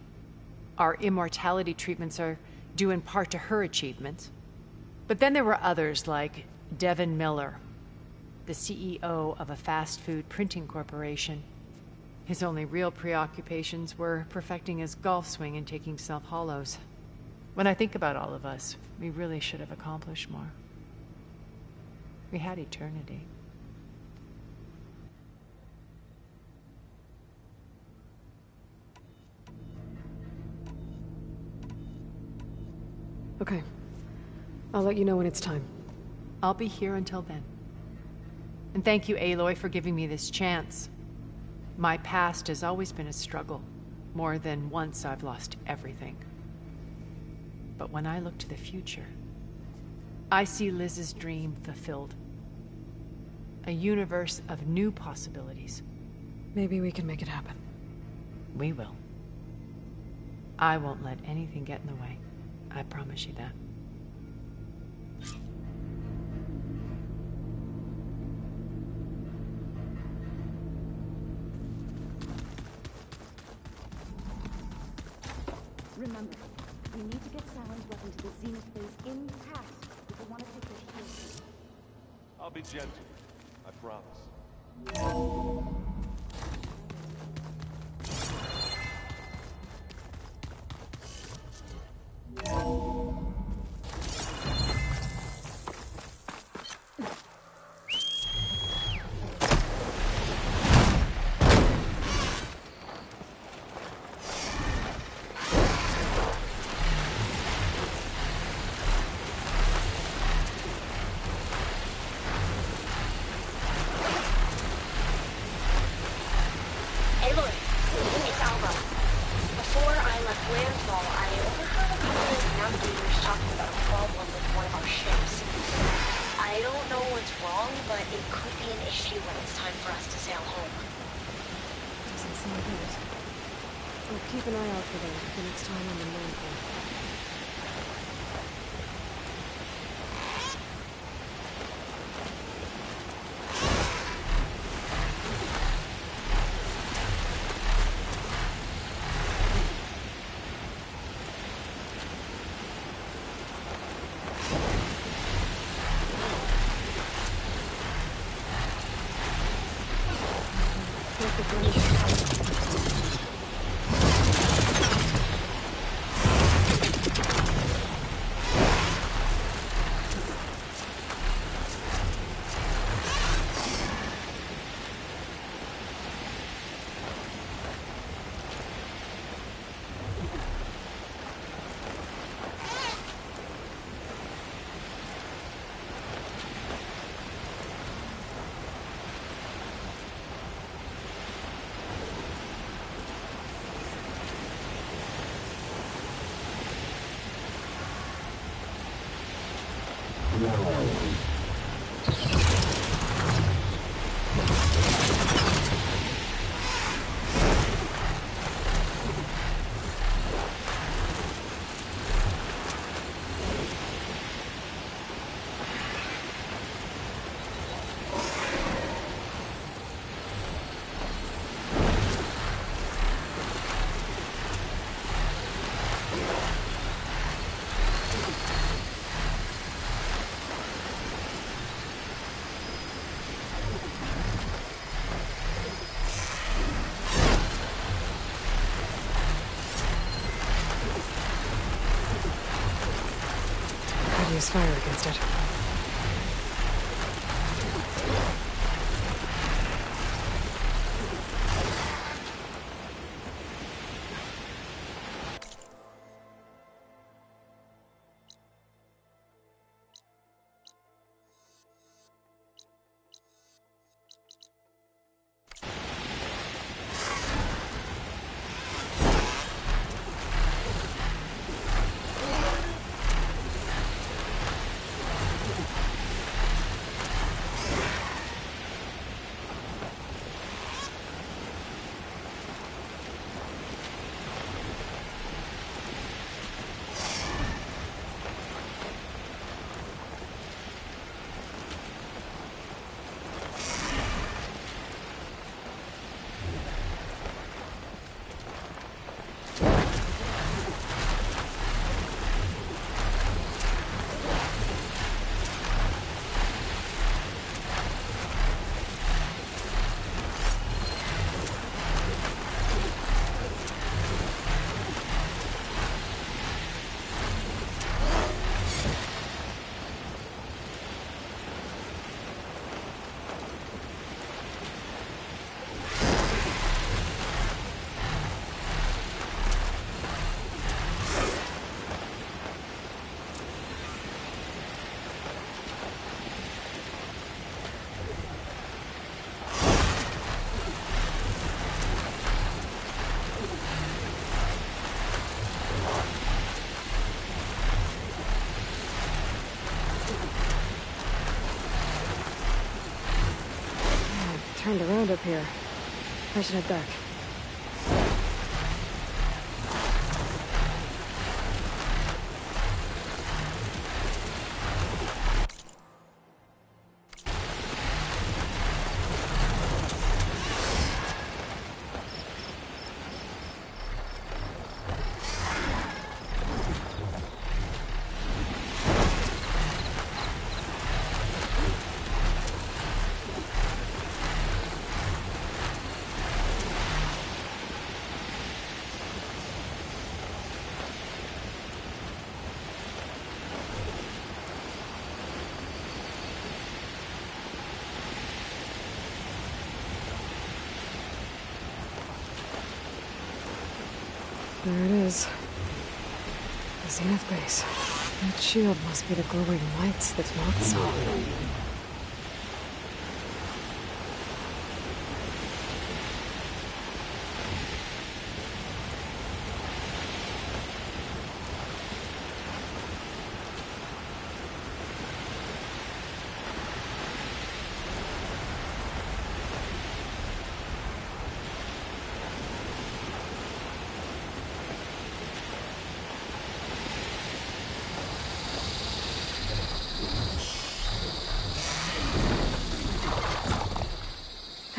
Our immortality treatments are due in part to her achievements. But then there were others like Devin Miller, the CEO of a fast food printing corporation. His only real preoccupations were perfecting his golf swing and taking self-hollows. When I think about all of us, we really should have accomplished more. We had eternity. I'll let you know when it's time. I'll be here until then. And thank you, Aloy, for giving me this chance. My past has always been a struggle. More than once I've lost everything. But when I look to the future, I see Liz's dream fulfilled. A universe of new possibilities. Maybe we can make it happen. We will. I won't let anything get in the way. I promise you that. Remember, we need to get Salon's weapon to the Zenith base in fast if we want to take their shield. I'll be gentle. I promise. Keep an eye out for them the next time I'm in Landfall. Use fire against it. turned around up here. I should head back. There it is. The Zenith base. That shield must be the glowing lights that Noct saw.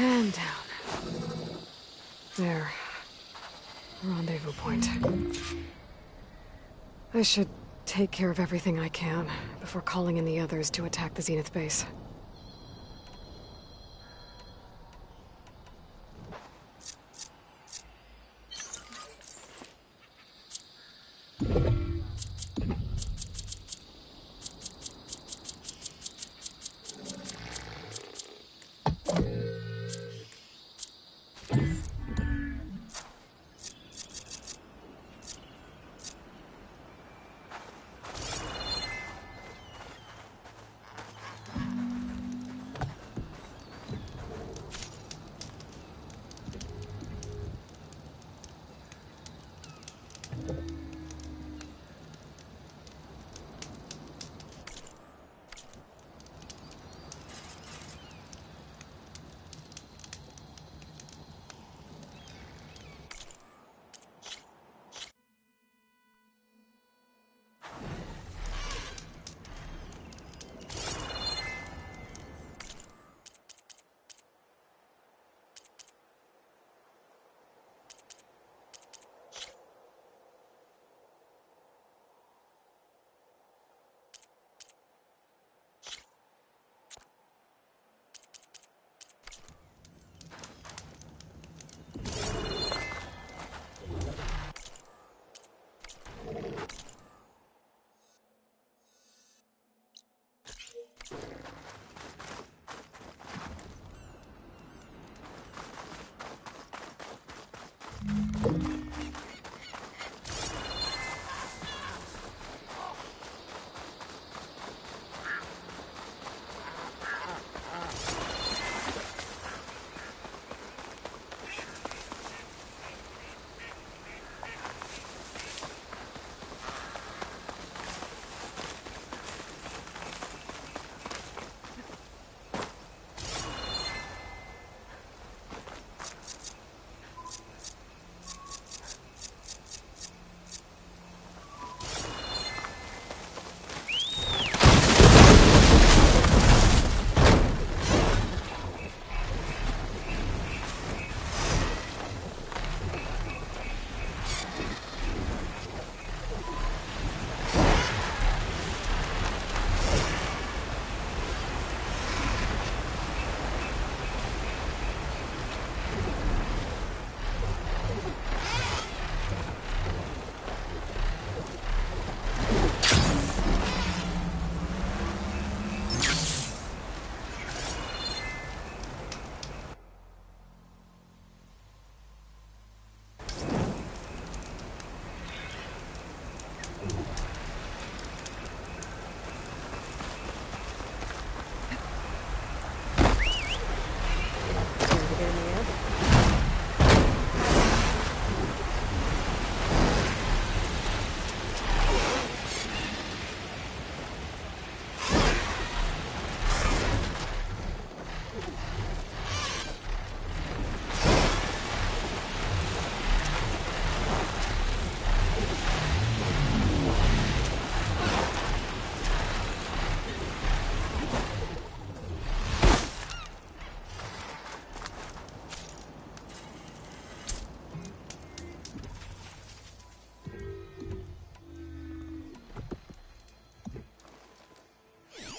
And down. There. Rendezvous point. I should take care of everything I can before calling in the others to attack the Zenith base.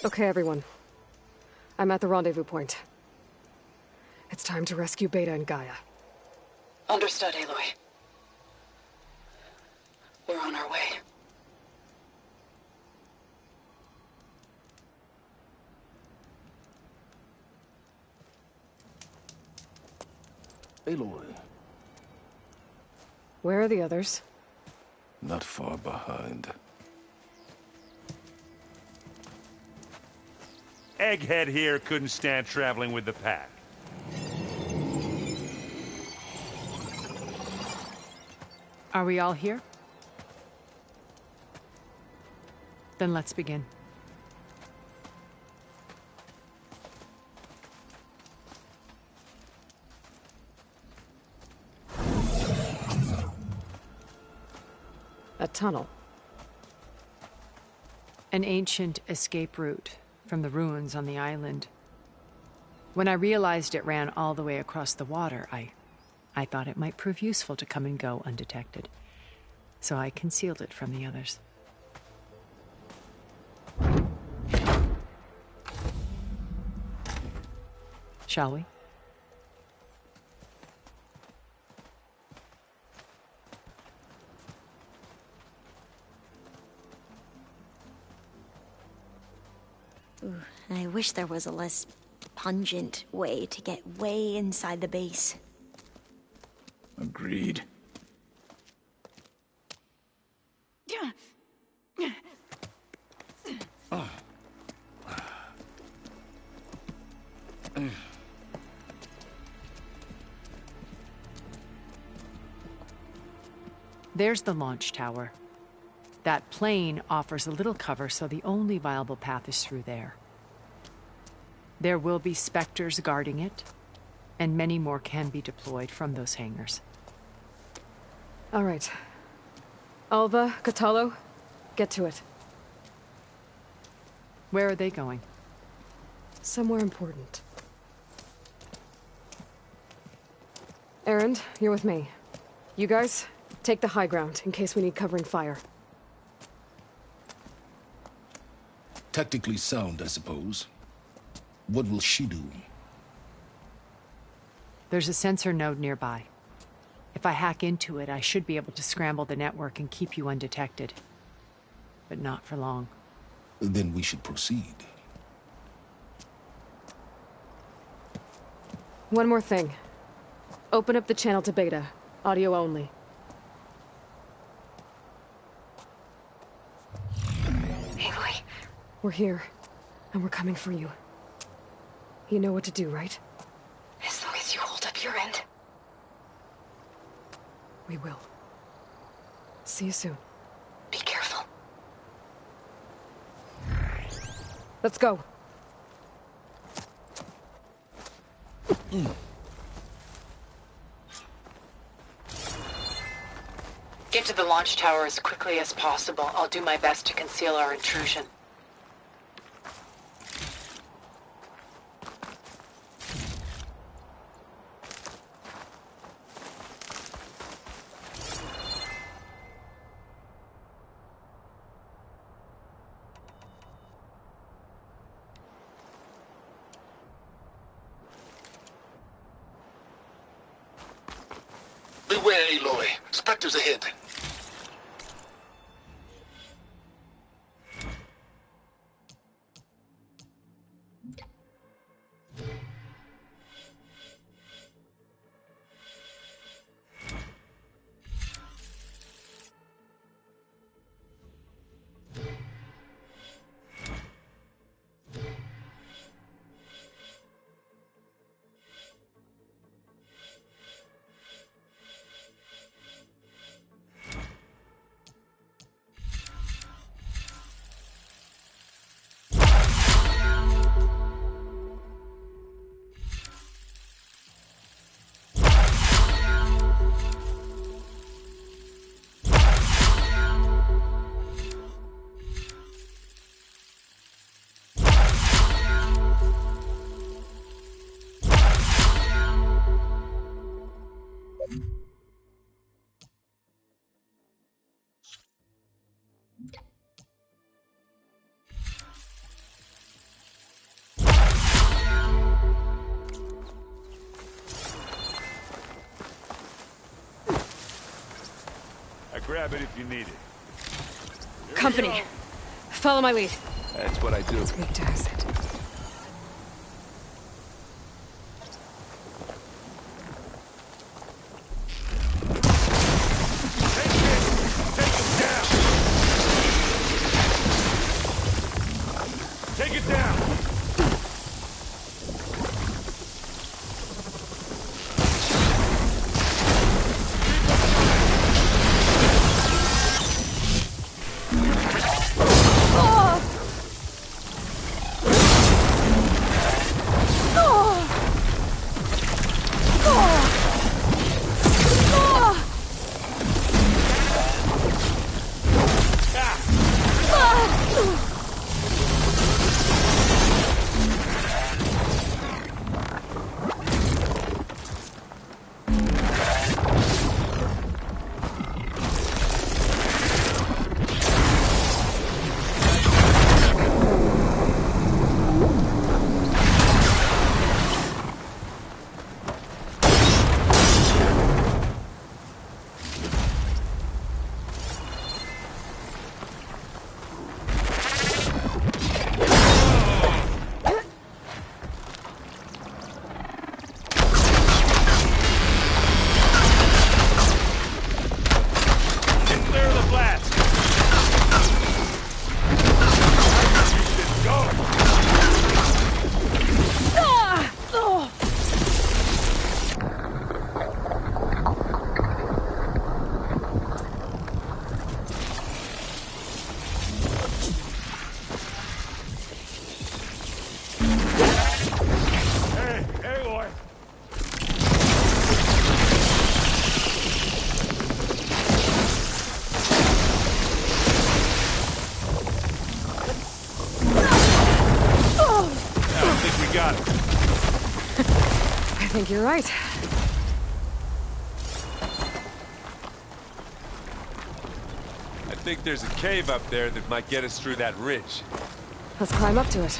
Okay, everyone. I'm at the rendezvous point. It's time to rescue Beta and Gaia. Understood, Aloy. We're on our way. Aloy, Where are the others? not far behind. Egghead here couldn't stand traveling with the pack. Are we all here? Then let's begin. A tunnel. An ancient escape route from the ruins on the island. When I realized it ran all the way across the water, I thought it might prove useful to come and go undetected. So I concealed it from the others. Shall we? Ooh, I wish there was a less pungent way to get way inside the base. Agreed. There's the launch tower. That plane offers a little cover, so the only viable path is through there. There will be Spectres guarding it, and many more can be deployed from those hangars. All right. Alva, Catalo, get to it. Where are they going? Somewhere important. Erend, you're with me. You guys, take the high ground in case we need covering fire. Tactically sound, I suppose. What will she do? There's a sensor node nearby. If I hack into it, I should be able to scramble the network and keep you undetected. But not for long. Then we should proceed. One more thing. Open up the channel to Beta. Audio only. Aloy, We're here, and we're coming for you. You know what to do, right? as long as you hold up your end. We will. See you soon. Be careful. Let's go. Get to the launch tower as quickly as possible. I'll do my best to conceal our intrusion. Beware, Aloy. Spectres ahead. grab it if you need it. Company. Follow my lead. That's what I do. It's weak to exit. Take it down! I think you're right. I think there's a cave up there that might get us through that ridge. Let's climb up to it.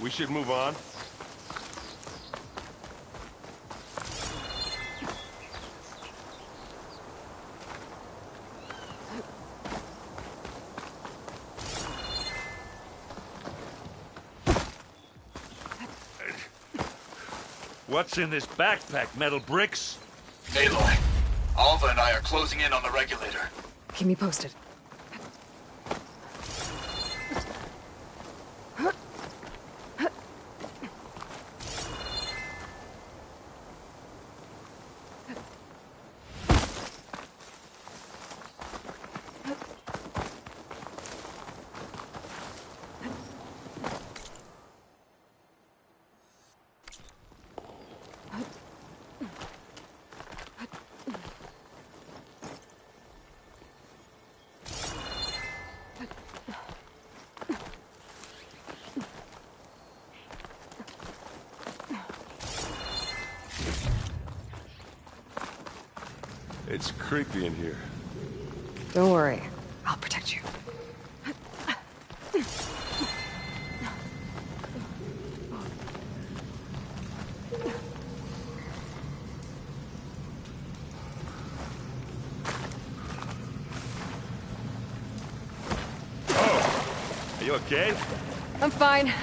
We should move on. What's in this backpack? Metal bricks? Aloy, Alva and I are closing in on the regulator. Keep me posted. It's creepy in here. Don't worry. I'll protect you. Oh! Are you okay? I'm fine.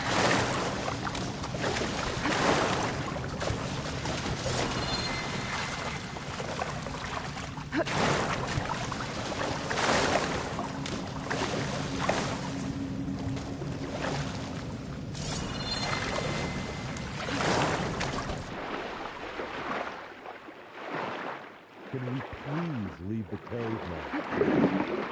Can we please leave the cave now?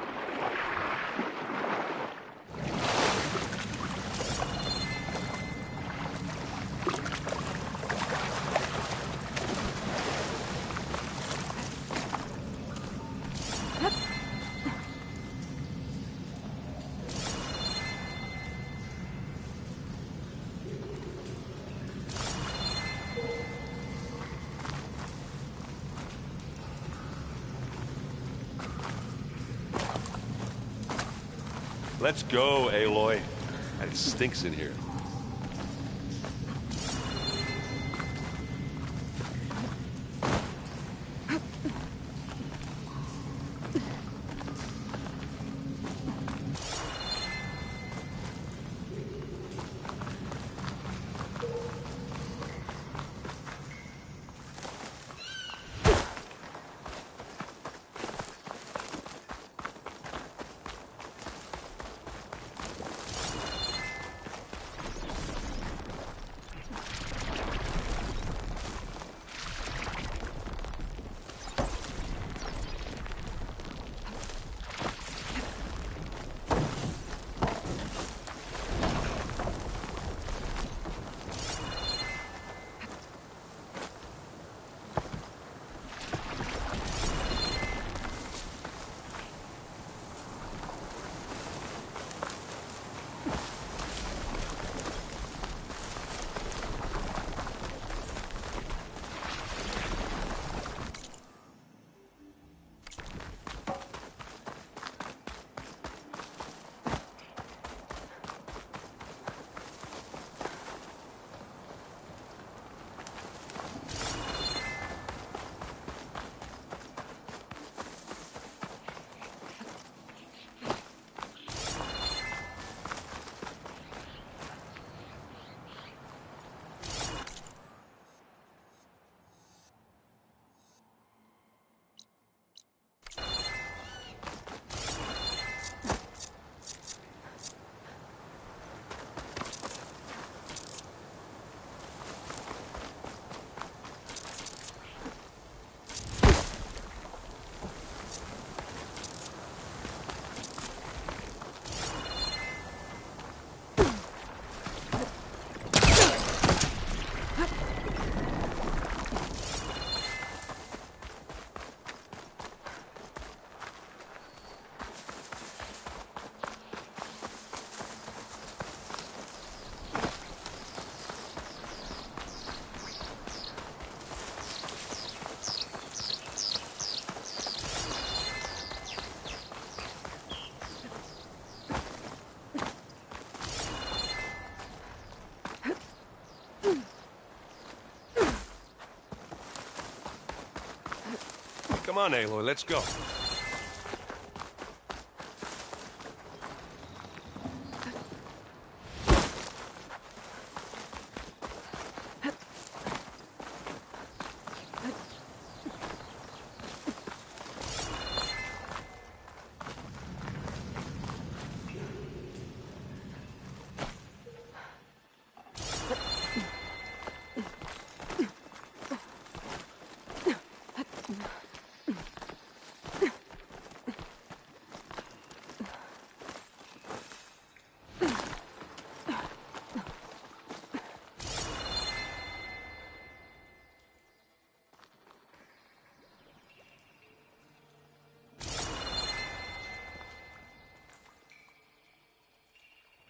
Let's go, Aloy. It stinks in here. Come on, Aloy, let's go.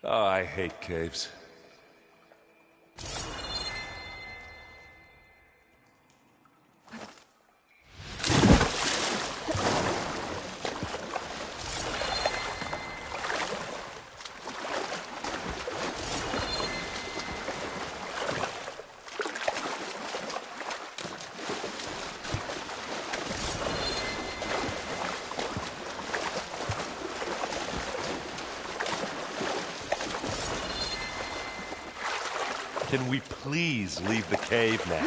Oh, I hate caves. Can we please leave the cave now?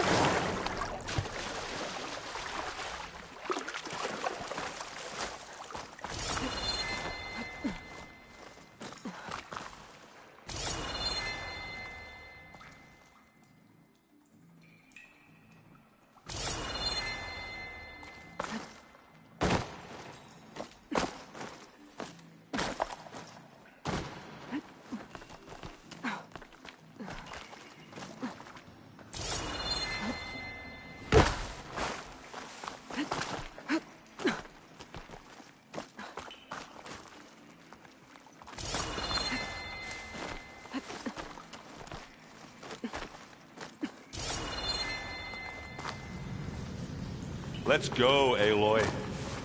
Let's go, Aloy.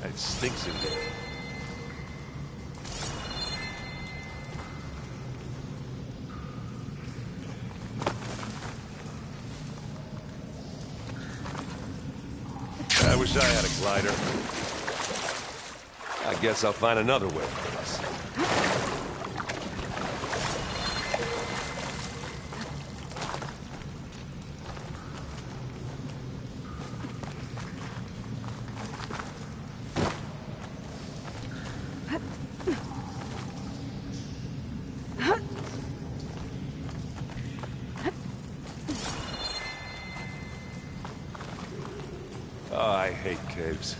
It stinks in here. I wish I had a glider. I guess I'll find another way for us. Oh, I hate caves.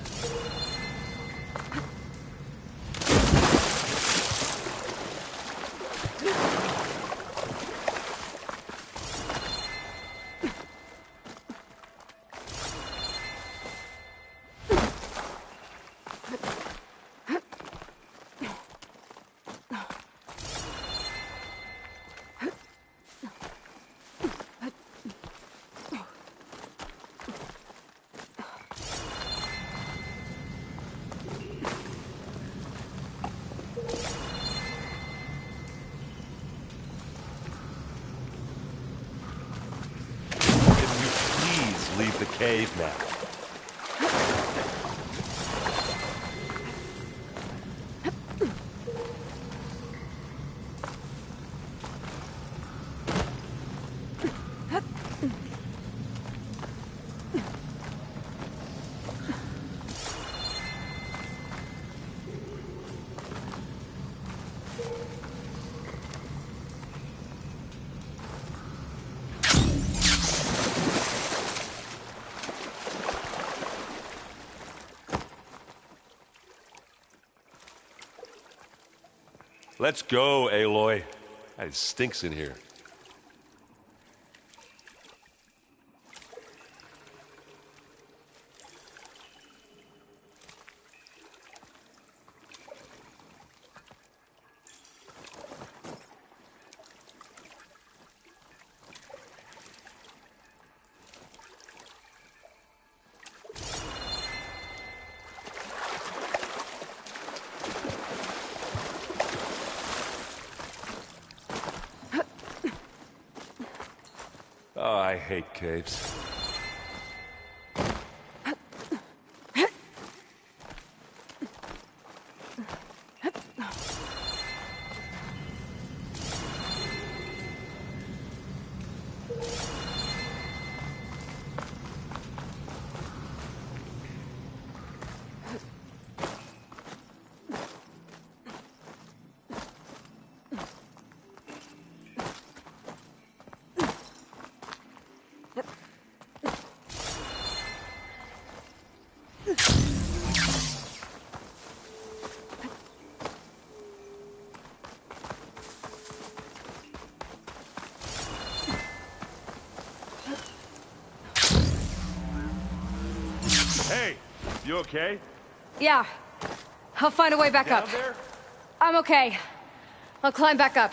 Leave the cave now. Let's go, Aloy. It stinks in here. Oh, I hate caves. Hey, you okay? Yeah. I'll find a way back Down up. there? I'm okay. I'll climb back up.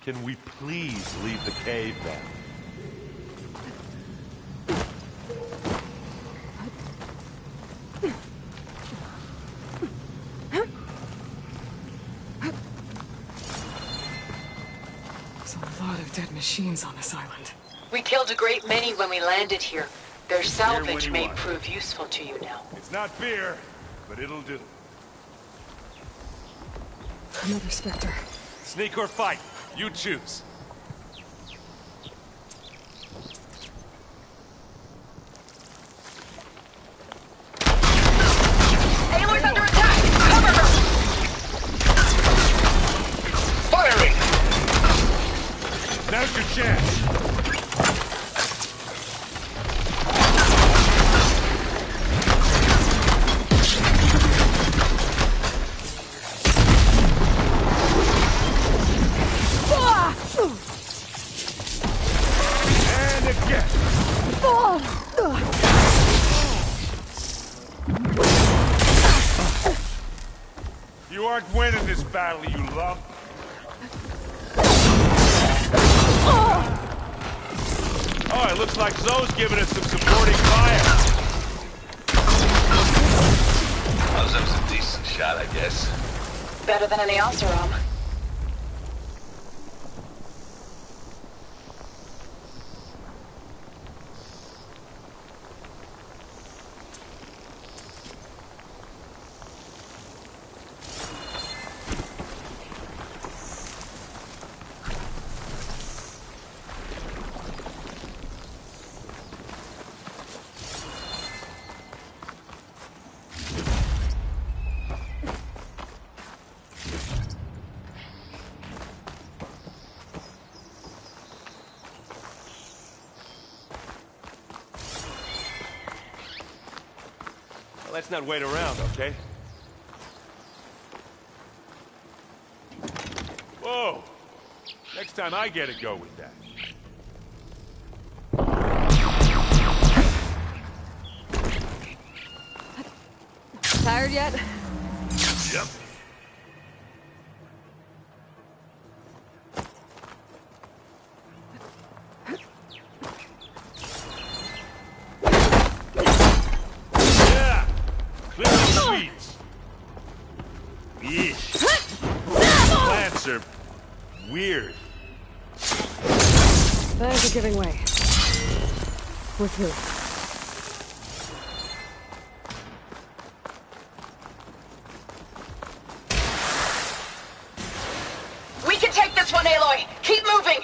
Can we please leave the cave then? There's a lot of dead machines on this island. We killed a great many when we landed here. Their salvage you may want. prove useful to you now. It's not beer, but it'll do. Another Spectre. Sneak or fight, you choose. Aloy's under attack! Cover her! Firing! Now's your chance. And again. You aren't winning this battle, you lump. Oh, it looks like Zoe's giving us some supporting fire. Oh, that was a decent shot, I guess. Better than any Oseram. Well, let's not wait around, okay? Whoa! Next time I get a go with that. Tired yet? Yep. Yeah! Clear the weeds. Yeesh. Plants are weird. Thanks for giving way. With who? We can take this one, Aloy! Keep moving!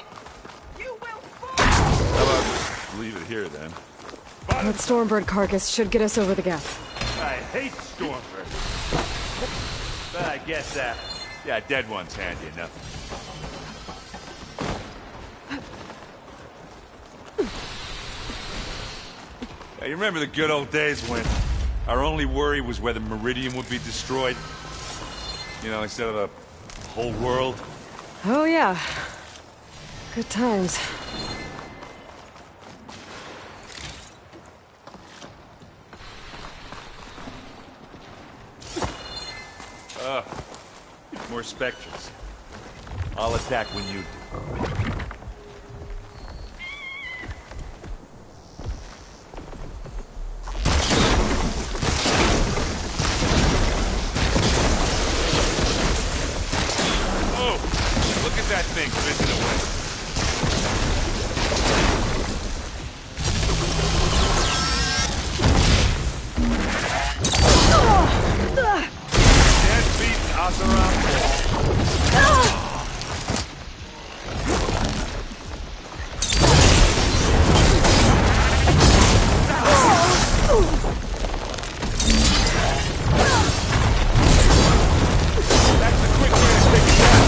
How about just leave it here, then? That Stormbird carcass should get us over the gap. I hate Stormbird. But I guess, yeah, dead one's handy enough. Yeah, you remember the good old days when our only worry was whether Meridian would be destroyed? You know, instead of the whole world? Oh yeah. Good times. More specters. I'll attack when you do. Oh! Look at that thing fizzing away. Dead beats Oseram. That's the quick way to take it down.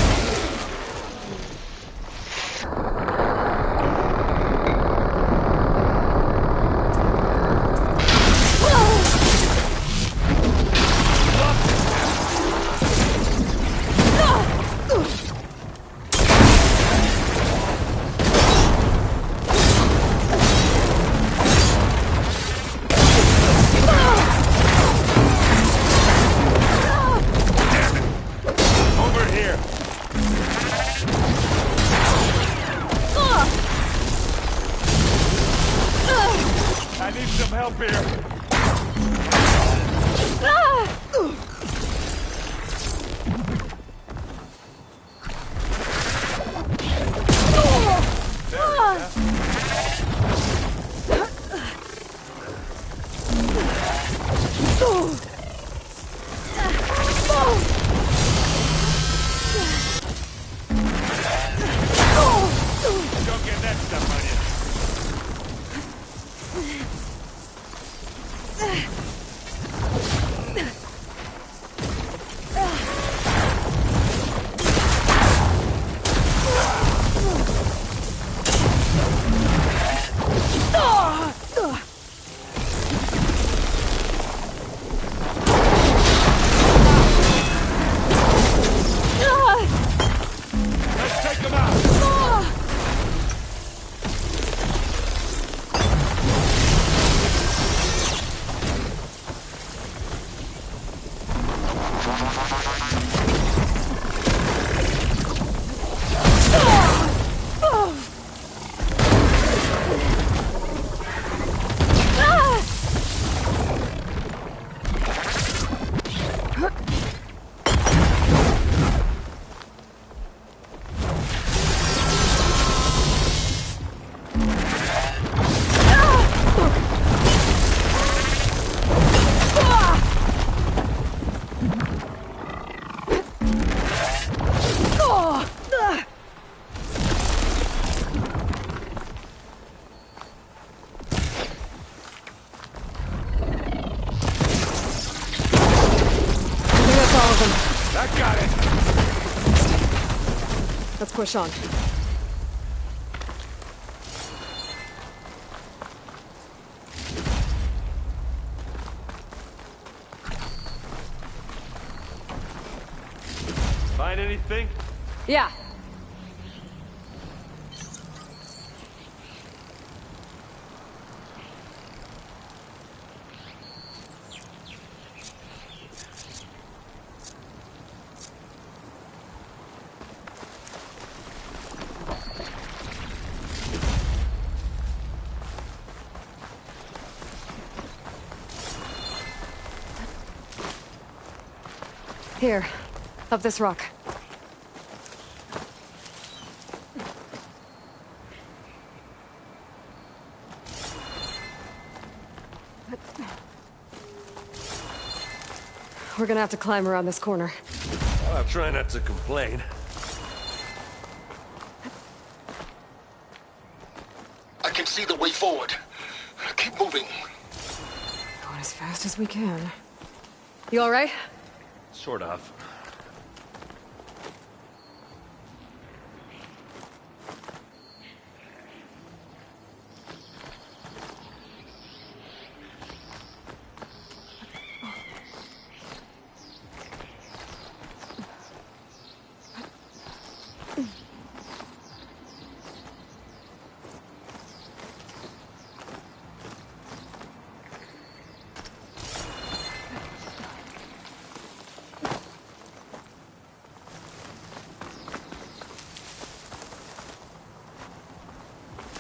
Let's push on. Find anything? Yeah. Here, up this rock. We're gonna have to climb around this corner. I'll try not to complain. I can see the way forward. Keep moving. Going as fast as we can. You all right? Sort of.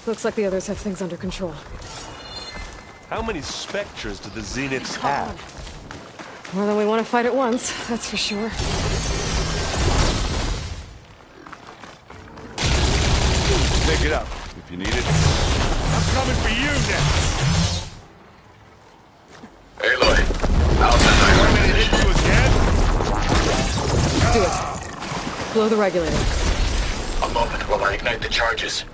Looks like the others have things under control. How many Spectres do the Zeniths have? More than we want to fight at once, that's for sure. Pick it up if you need it. I'm coming for you next. Aloy, how's the Want me to hit you again? Do it. Blow the regulator. A moment while I ignite the charges.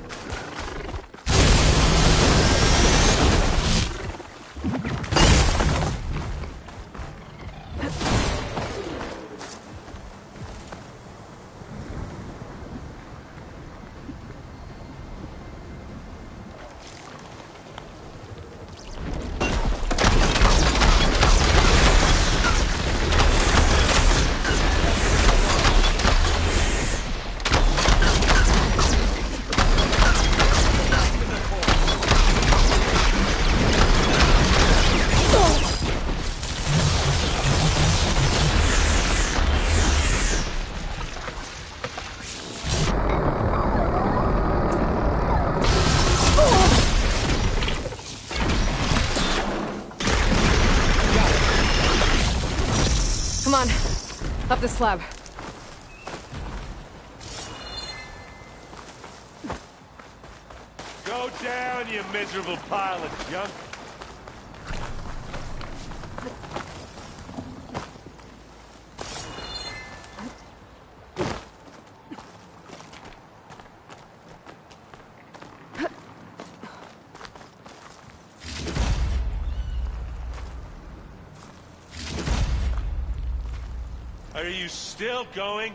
Come on, up the slab. Go down, you miserable pile of junk. Are you still going?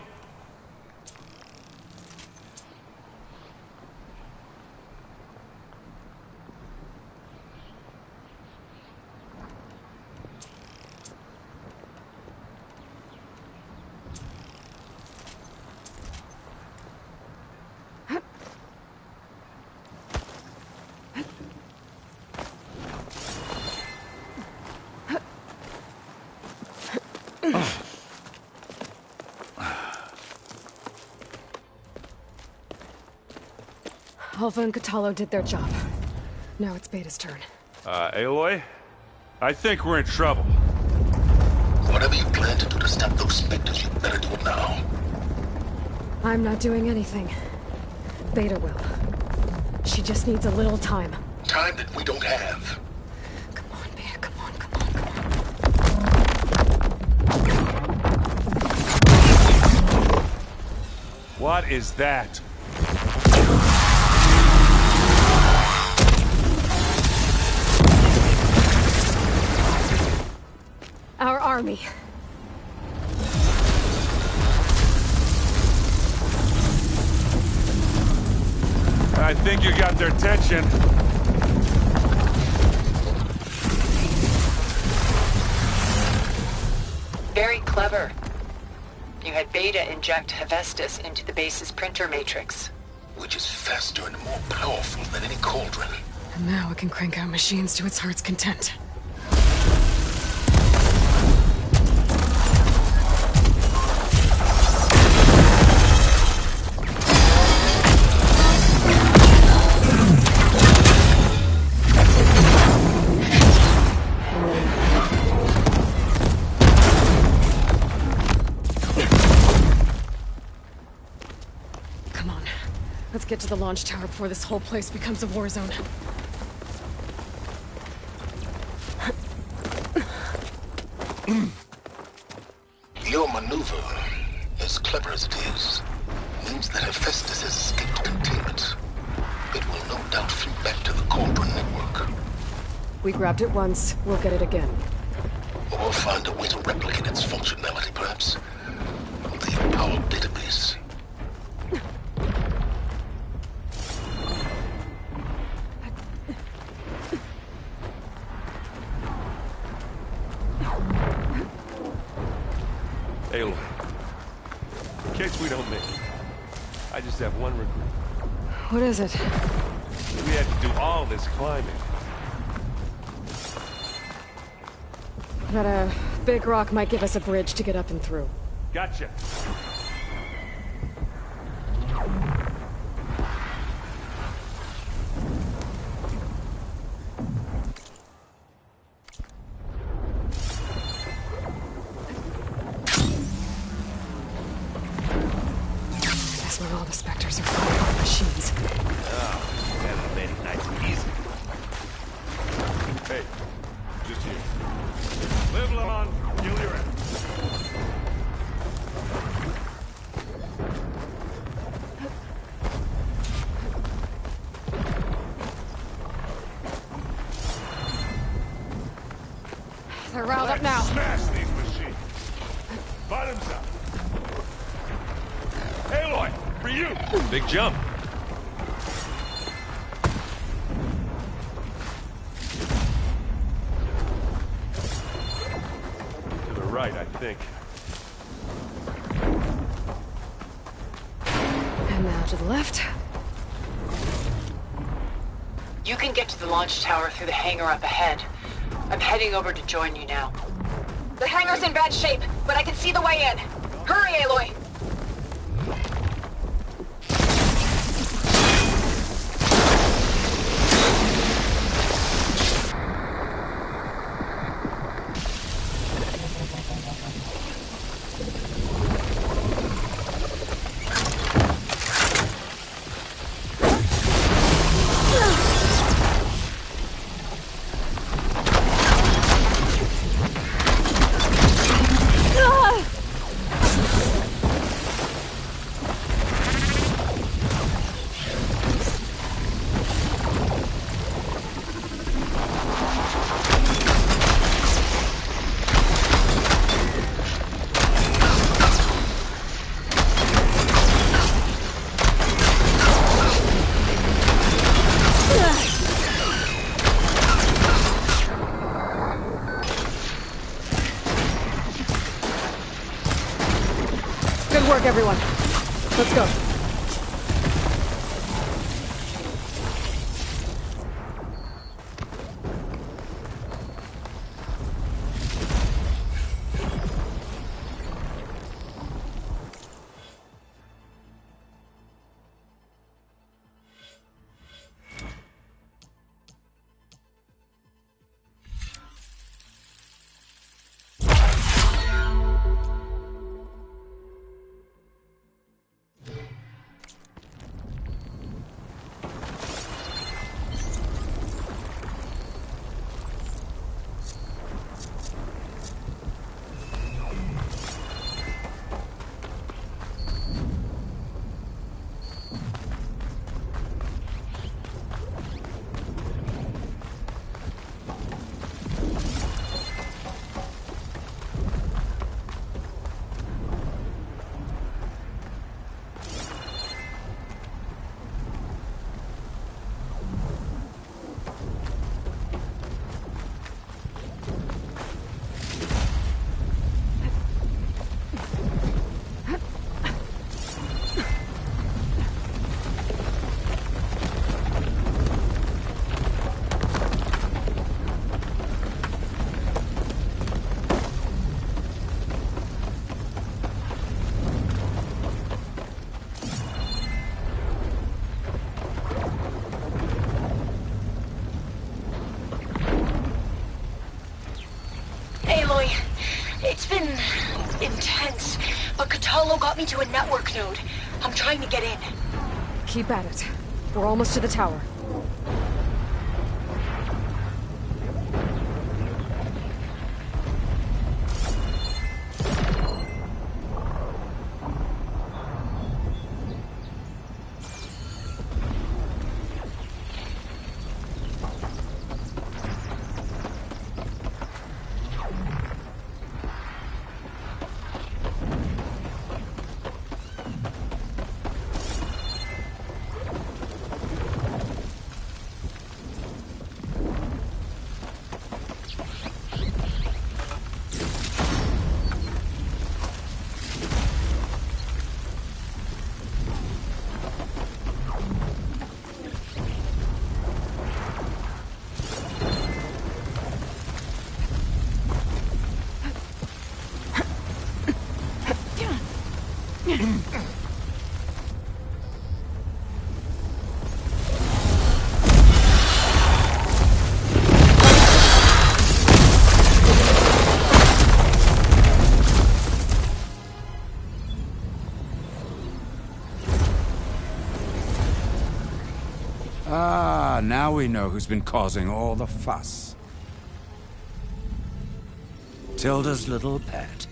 Alpha and Catalo did their job. Now it's Beta's turn. Aloy? I think we're in trouble. Whatever you plan to do to stop those specters, you better do it now. I'm not doing anything. Beta will. She just needs a little time. Time that we don't have. Come on, Beta, come on, come on. What is that? Our army. I think you got their attention. Very clever. You had Beta inject Hephaestus into the base's printer matrix. Which is faster and more powerful than any cauldron. And now it can crank out machines to its heart's content. Let's get to the launch tower before this whole place becomes a war zone. Your maneuver, as clever as it is, means that Hephaestus has escaped containment. It will no doubt flee back to the Cauldron network. We grabbed it once, we'll get it again. Or we'll find a way to replicate its functionality, perhaps. The Apollo database. Aloy, in case we don't make it, I just have one regret. What is it? We had to do all this climbing. That a big rock might give us a bridge to get up and through. Gotcha. Where all the specters are fighting the machines. Oh, that made it nice and easy. Hey, just you. Live long, kill your enemy. They're riled up now. Smash these machines. Bottoms up. Aloy, for you. Big jump. To the right, I think. And now to the left. You can get to the launch tower through the hangar up ahead. I'm heading over to join you now. The hangar's in bad shape, but I can see the way in. Hurry, Aloy! Good work, everyone. Let's go. A Catalo got me to a network node. I'm trying to get in. Keep at it. We're almost to the tower. Ah, now we know who's been causing all the fuss. Tilda's little pet.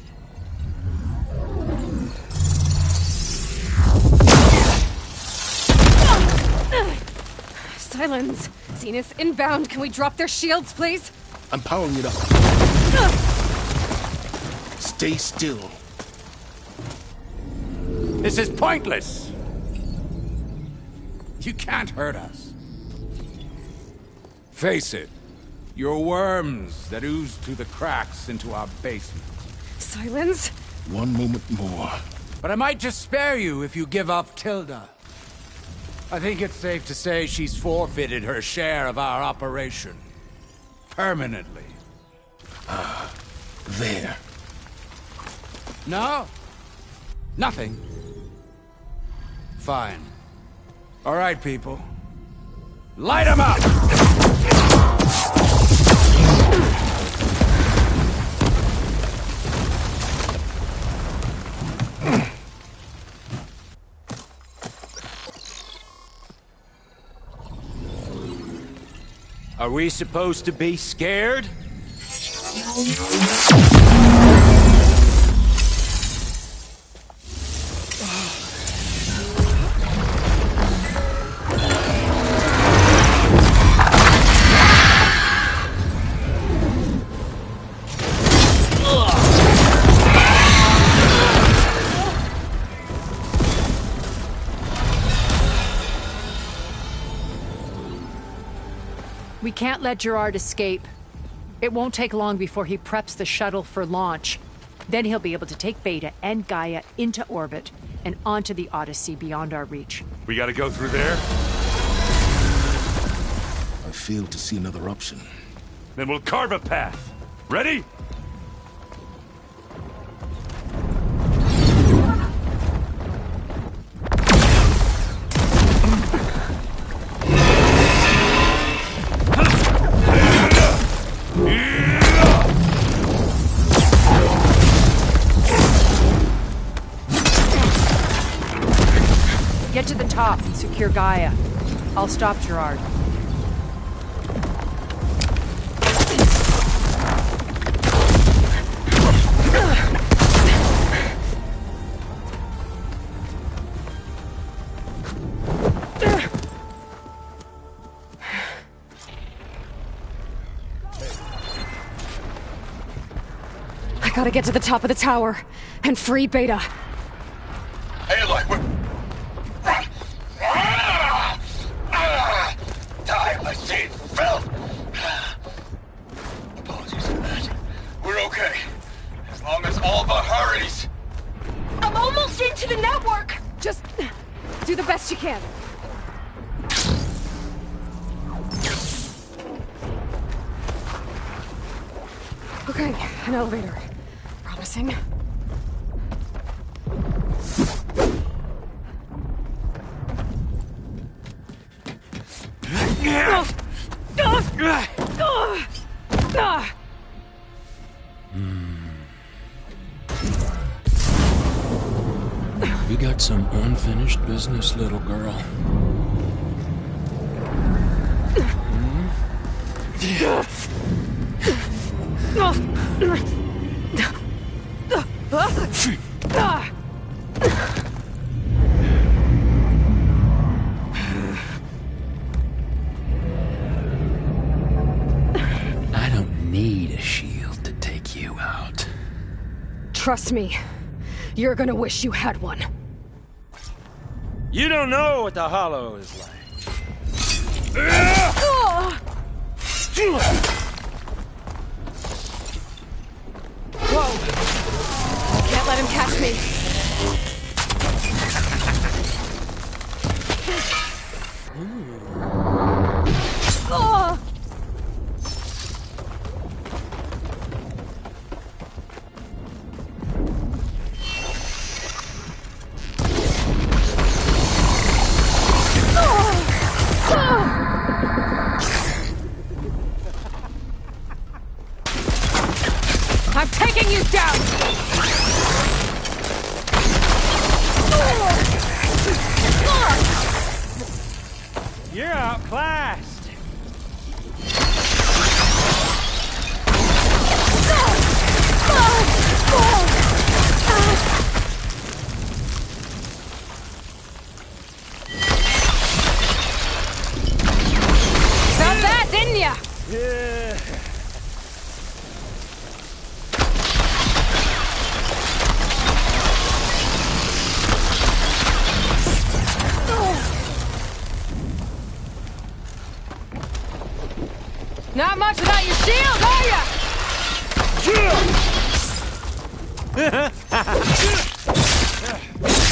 Silence! Zenith inbound. Can we drop their shields, please? I'm powering it up. Stay still. This is pointless! You can't hurt us. Face it, you're worms that ooze through the cracks into our basement. Silence? One moment more. But I might just spare you if you give up Tilda. I think it's safe to say she's forfeited her share of our operation. Permanently. There. No? Nothing? Fine. All right, people. Light 'em up! Are we supposed to be scared? We can't let Gerard escape. It won't take long before he preps the shuttle for launch. Then he'll be able to take Beta and Gaia into orbit and onto the Odyssey beyond our reach. We gotta go through there? I fail to see another option. Then we'll carve a path. Ready? Get to the top and secure Gaia. I'll stop Gerard. I gotta get to the top of the tower and free Beta. Aloy, time machine filth! Apologies for that. We're okay. As long as Alva hurries. I'm almost into the network! Just do the best you can. Okay, an elevator. Promising. You got some unfinished business, little girl. I don't need a shield to take you out. Trust me, you're gonna wish you had one. You don't know what the Hollow is like. Whoa! Can't let him catch me. I'm taking you down! You're outclassed. Felt that, didn't ya? Yeah. Not much without your shield, are ya?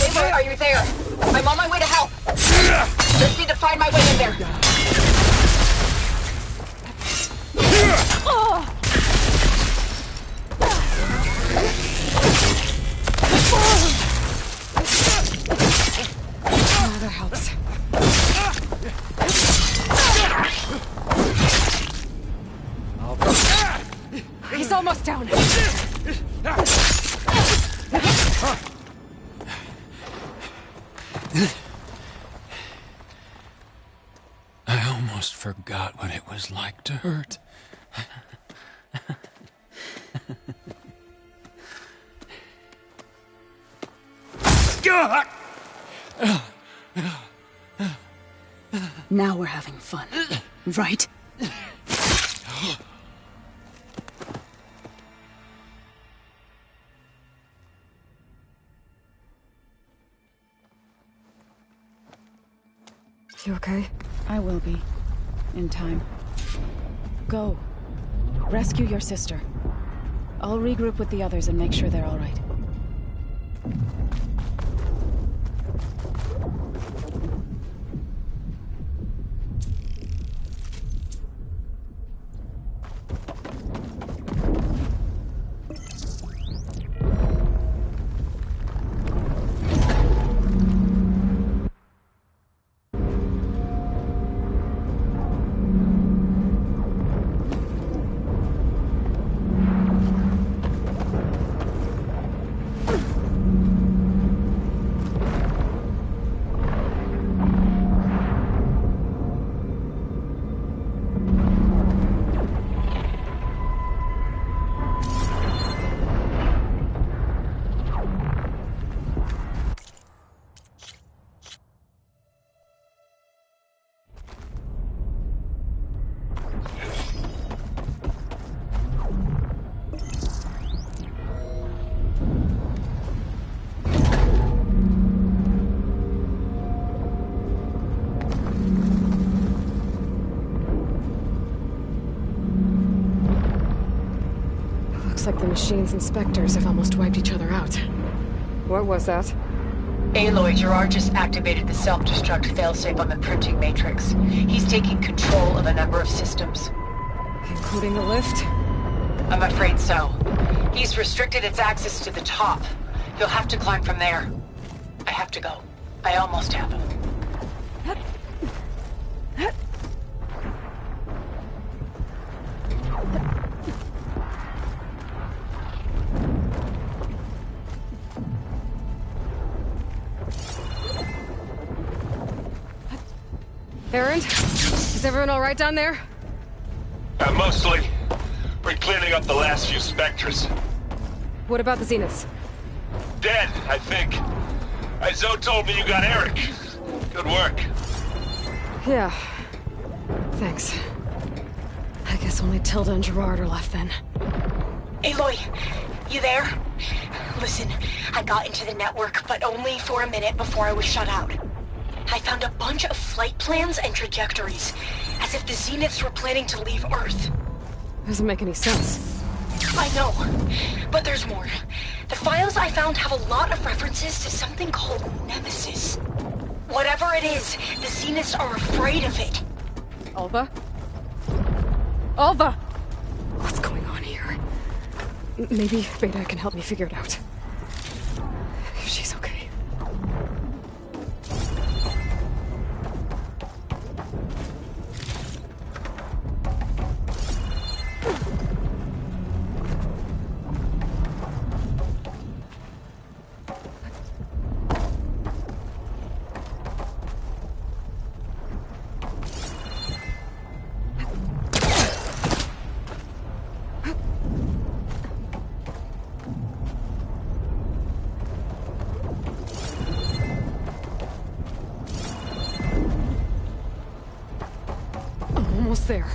Aloy, are you there? I'm on my way to help. Just need to find my way in there. Oh, that helps. He's almost down. I almost forgot what it was like to hurt. Now we're having fun, right? You okay? I will be. In time. Go. Rescue your sister. I'll regroup with the others and make sure they're all right. Like the machine's inspectors have almost wiped each other out. What was that? Aloy, Gerard just activated the self-destruct failsafe on the printing matrix. He's taking control of a number of systems. Including the lift? I'm afraid so. He's restricted its access to the top. You'll have to climb from there. I have to go. I almost have him. Errand? Is everyone all right down there? Mostly. We're cleaning up the last few specters. What about the Zeniths? Dead, I think. Zoe told me you got Eric. Good work. Yeah. Thanks. I guess only Tilda and Gerard are left then. Aloy, you there? Listen, I got into the network, but only for a minute before I was shut out. I found a bunch of flight plans and trajectories, as if the Zeniths were planning to leave Earth. Doesn't make any sense. I know, but there's more. The files I found have a lot of references to something called Nemesis. Whatever it is, the Zeniths are afraid of it. Alva? Alva! What's going on here? Maybe Beta can help me figure it out. If she's okay. Almost there.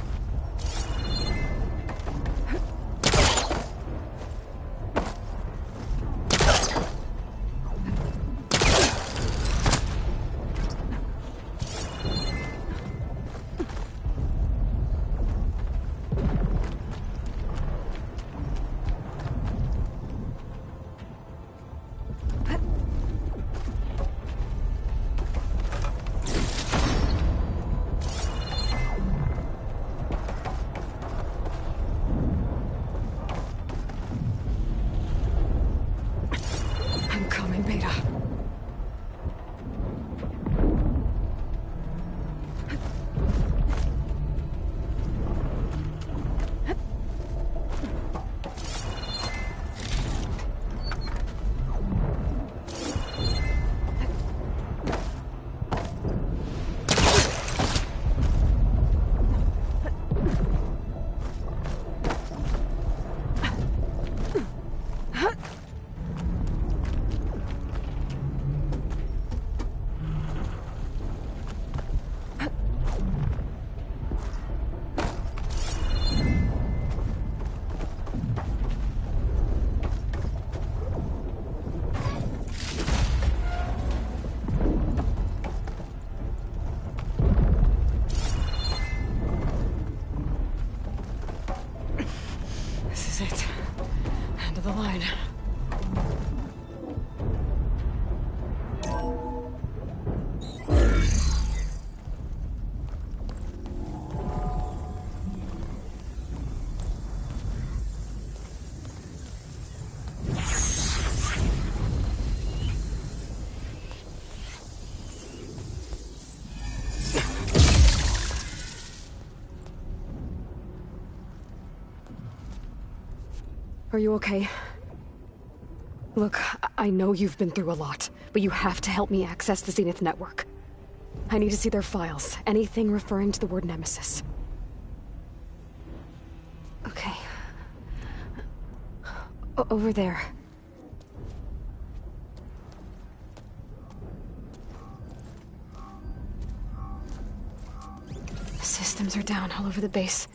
Are you okay? Look, I know you've been through a lot, but you have to help me access the Zenith network. I need to see their files, anything referring to the word Nemesis. Okay. Over there. The systems are down all over the base.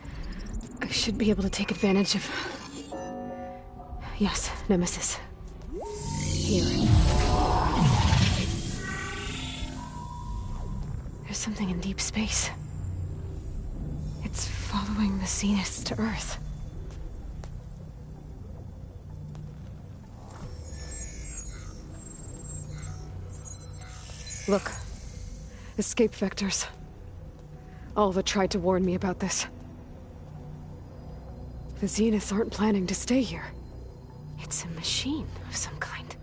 I should be able to take advantage of... Yes, Nemesis. Here. There's something in deep space. It's following the Zeniths to Earth. Look. Escape vectors. Alva tried to warn me about this. The Zeniths aren't planning to stay here. It's a machine of some kind.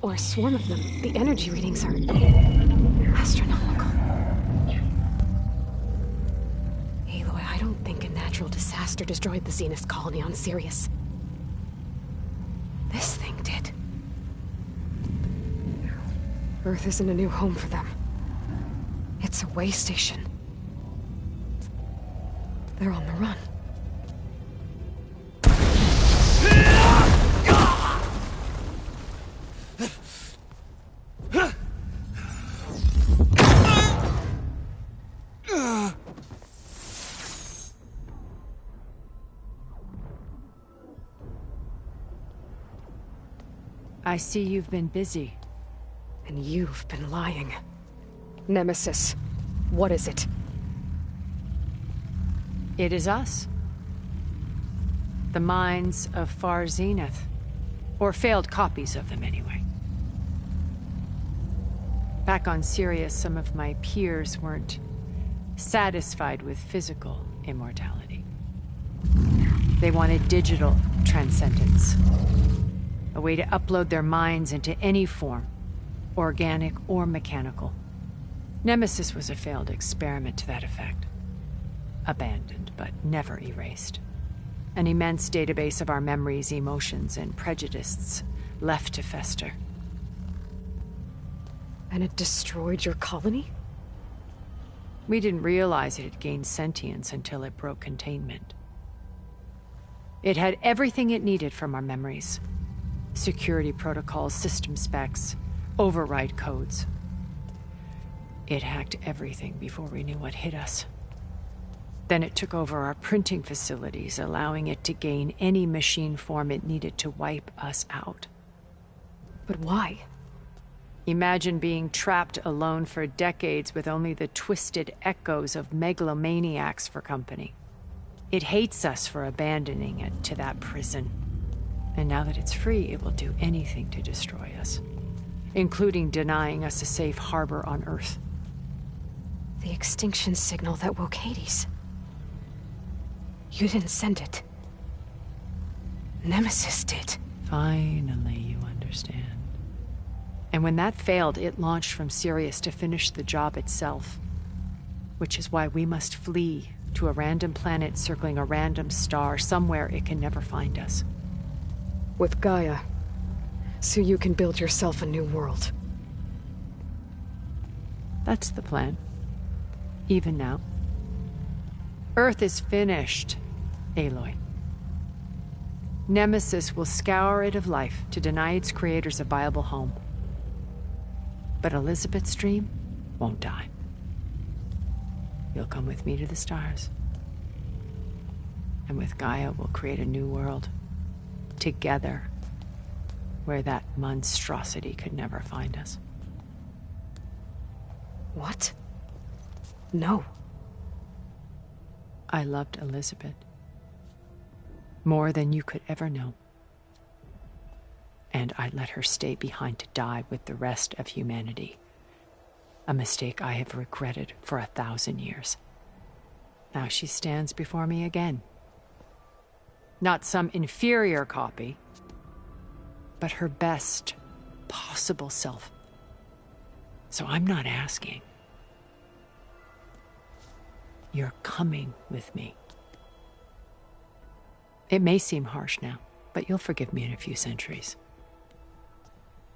Or a swarm of them. The energy readings are... astronomical. Aloy, I don't think a natural disaster destroyed the Zenith colony on Sirius. This thing did. Earth isn't a new home for them. It's It's a way station. They're on the run. I see you've been busy. And you've been lying. Nemesis, what is it? It is us. The minds of Far Zenith. Or failed copies of them, anyway. Back on Sirius, some of my peers weren't satisfied with physical immortality. They wanted digital transcendence. A way to upload their minds into any form, organic or mechanical. Nemesis was a failed experiment to that effect. Abandoned, but never erased. An immense database of our memories, emotions, and prejudices left to fester. And it destroyed your colony? We didn't realize it had gained sentience until it broke containment. It had everything it needed from our memories. Security protocols, system specs, override codes. It hacked everything before we knew what hit us. Then it took over our printing facilities, allowing it to gain any machine form it needed to wipe us out. But why? Imagine being trapped alone for decades with only the twisted echoes of megalomaniacs for company. It hates us for abandoning it to that prison. And now that it's free, it will do anything to destroy us, including denying us a safe harbor on Earth. The extinction signal that woke Hades. You didn't send it. Nemesis did. Finally, you understand. And when that failed, it launched from Sirius to finish the job itself. Which is why we must flee to a random planet circling a random star, somewhere it can never find us. With Gaia, so you can build yourself a new world. That's the plan. Even now. Earth is finished, Aloy. Nemesis will scour it of life to deny its creators a viable home. But Elizabeth's dream won't die. You'll come with me to the stars. And with Gaia, we'll create a new world. Together. Where that monstrosity could never find us. What? No. I loved Elizabeth. More than you could ever know. And I let her stay behind to die with the rest of humanity. A mistake I have regretted for 1,000 years. Now she stands before me again. Not some inferior copy, but her best possible self. So I'm not asking. You're coming with me. It may seem harsh now, but you'll forgive me in a few centuries.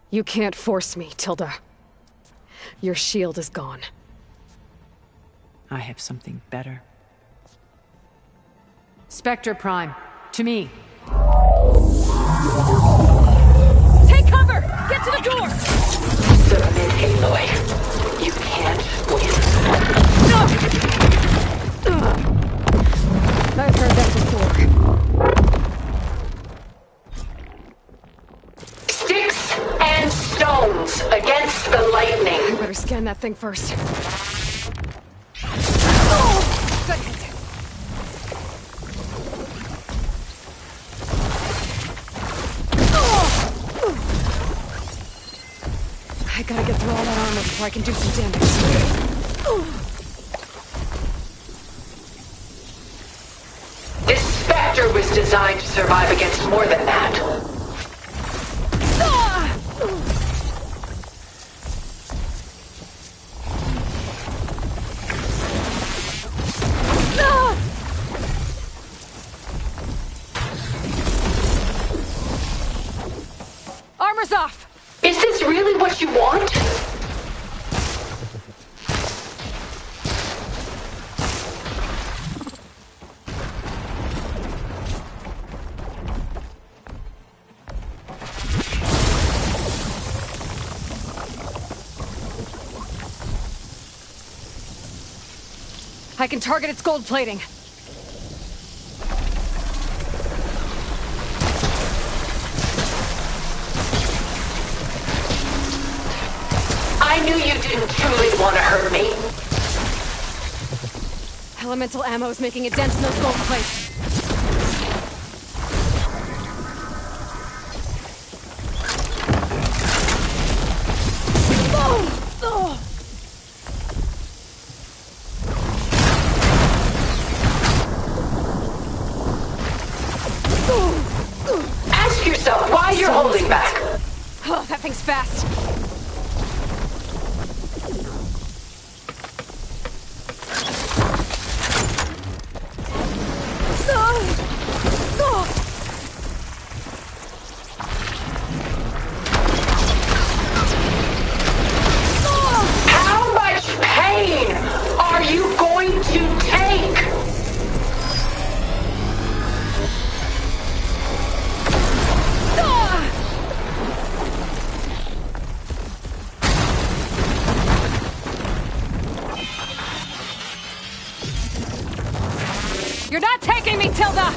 You can't force me, Tilda. Your shield is gone. I have something better. Spectre Prime, to me. Take cover! Get to the door! Submit, Aloy. You can't win. No! I've heard that before. Sticks and stones against the lightning. You better scan that thing first. Oh! Good hit. I gotta get through all that armor before I can do some damage. This Spectre was designed to survive against more than that. Armor's off! Is this really what you want? I can target its gold plating. I knew you didn't truly want to hurt me. Elemental ammo is making a dent in those gold plates. Ask yourself why you're holding back. Oh, that thing's fast. How much pain are you going to take? You're not taking me, Tilda!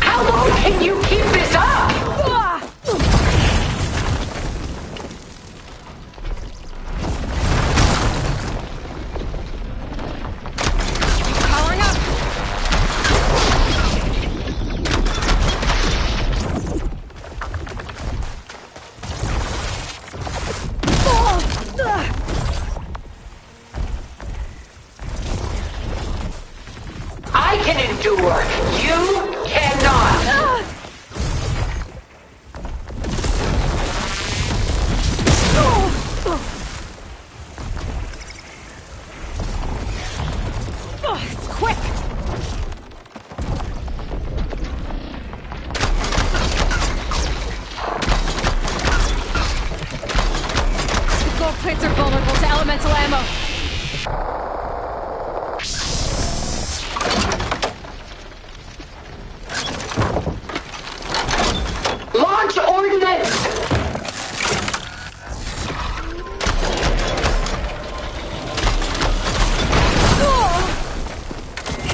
How long can you keep this up? Powering up! I can endure. You cannot. It's quick! The gold plates are vulnerable to elemental ammo. Launch ordnance!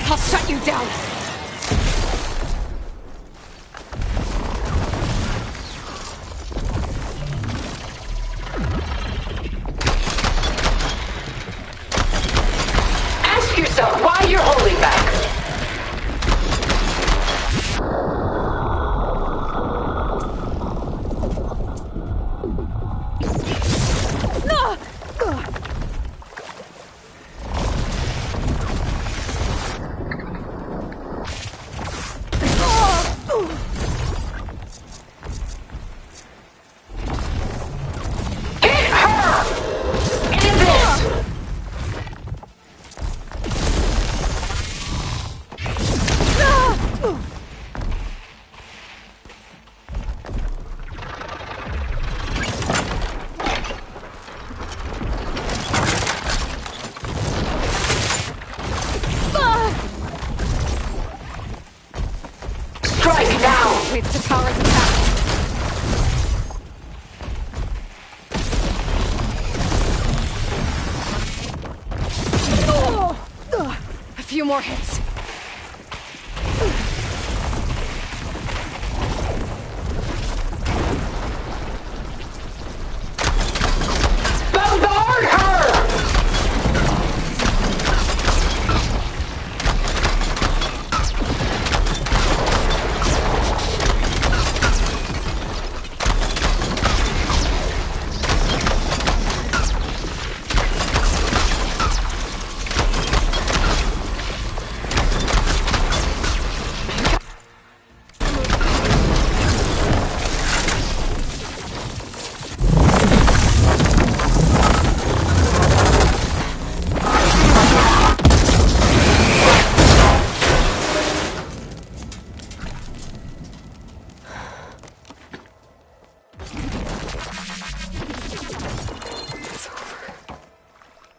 I'll shut you down! Ask yourself why you're holding back. Hit her! End this! Strike now! Waits to power the attack. A few more hits. Bombard her!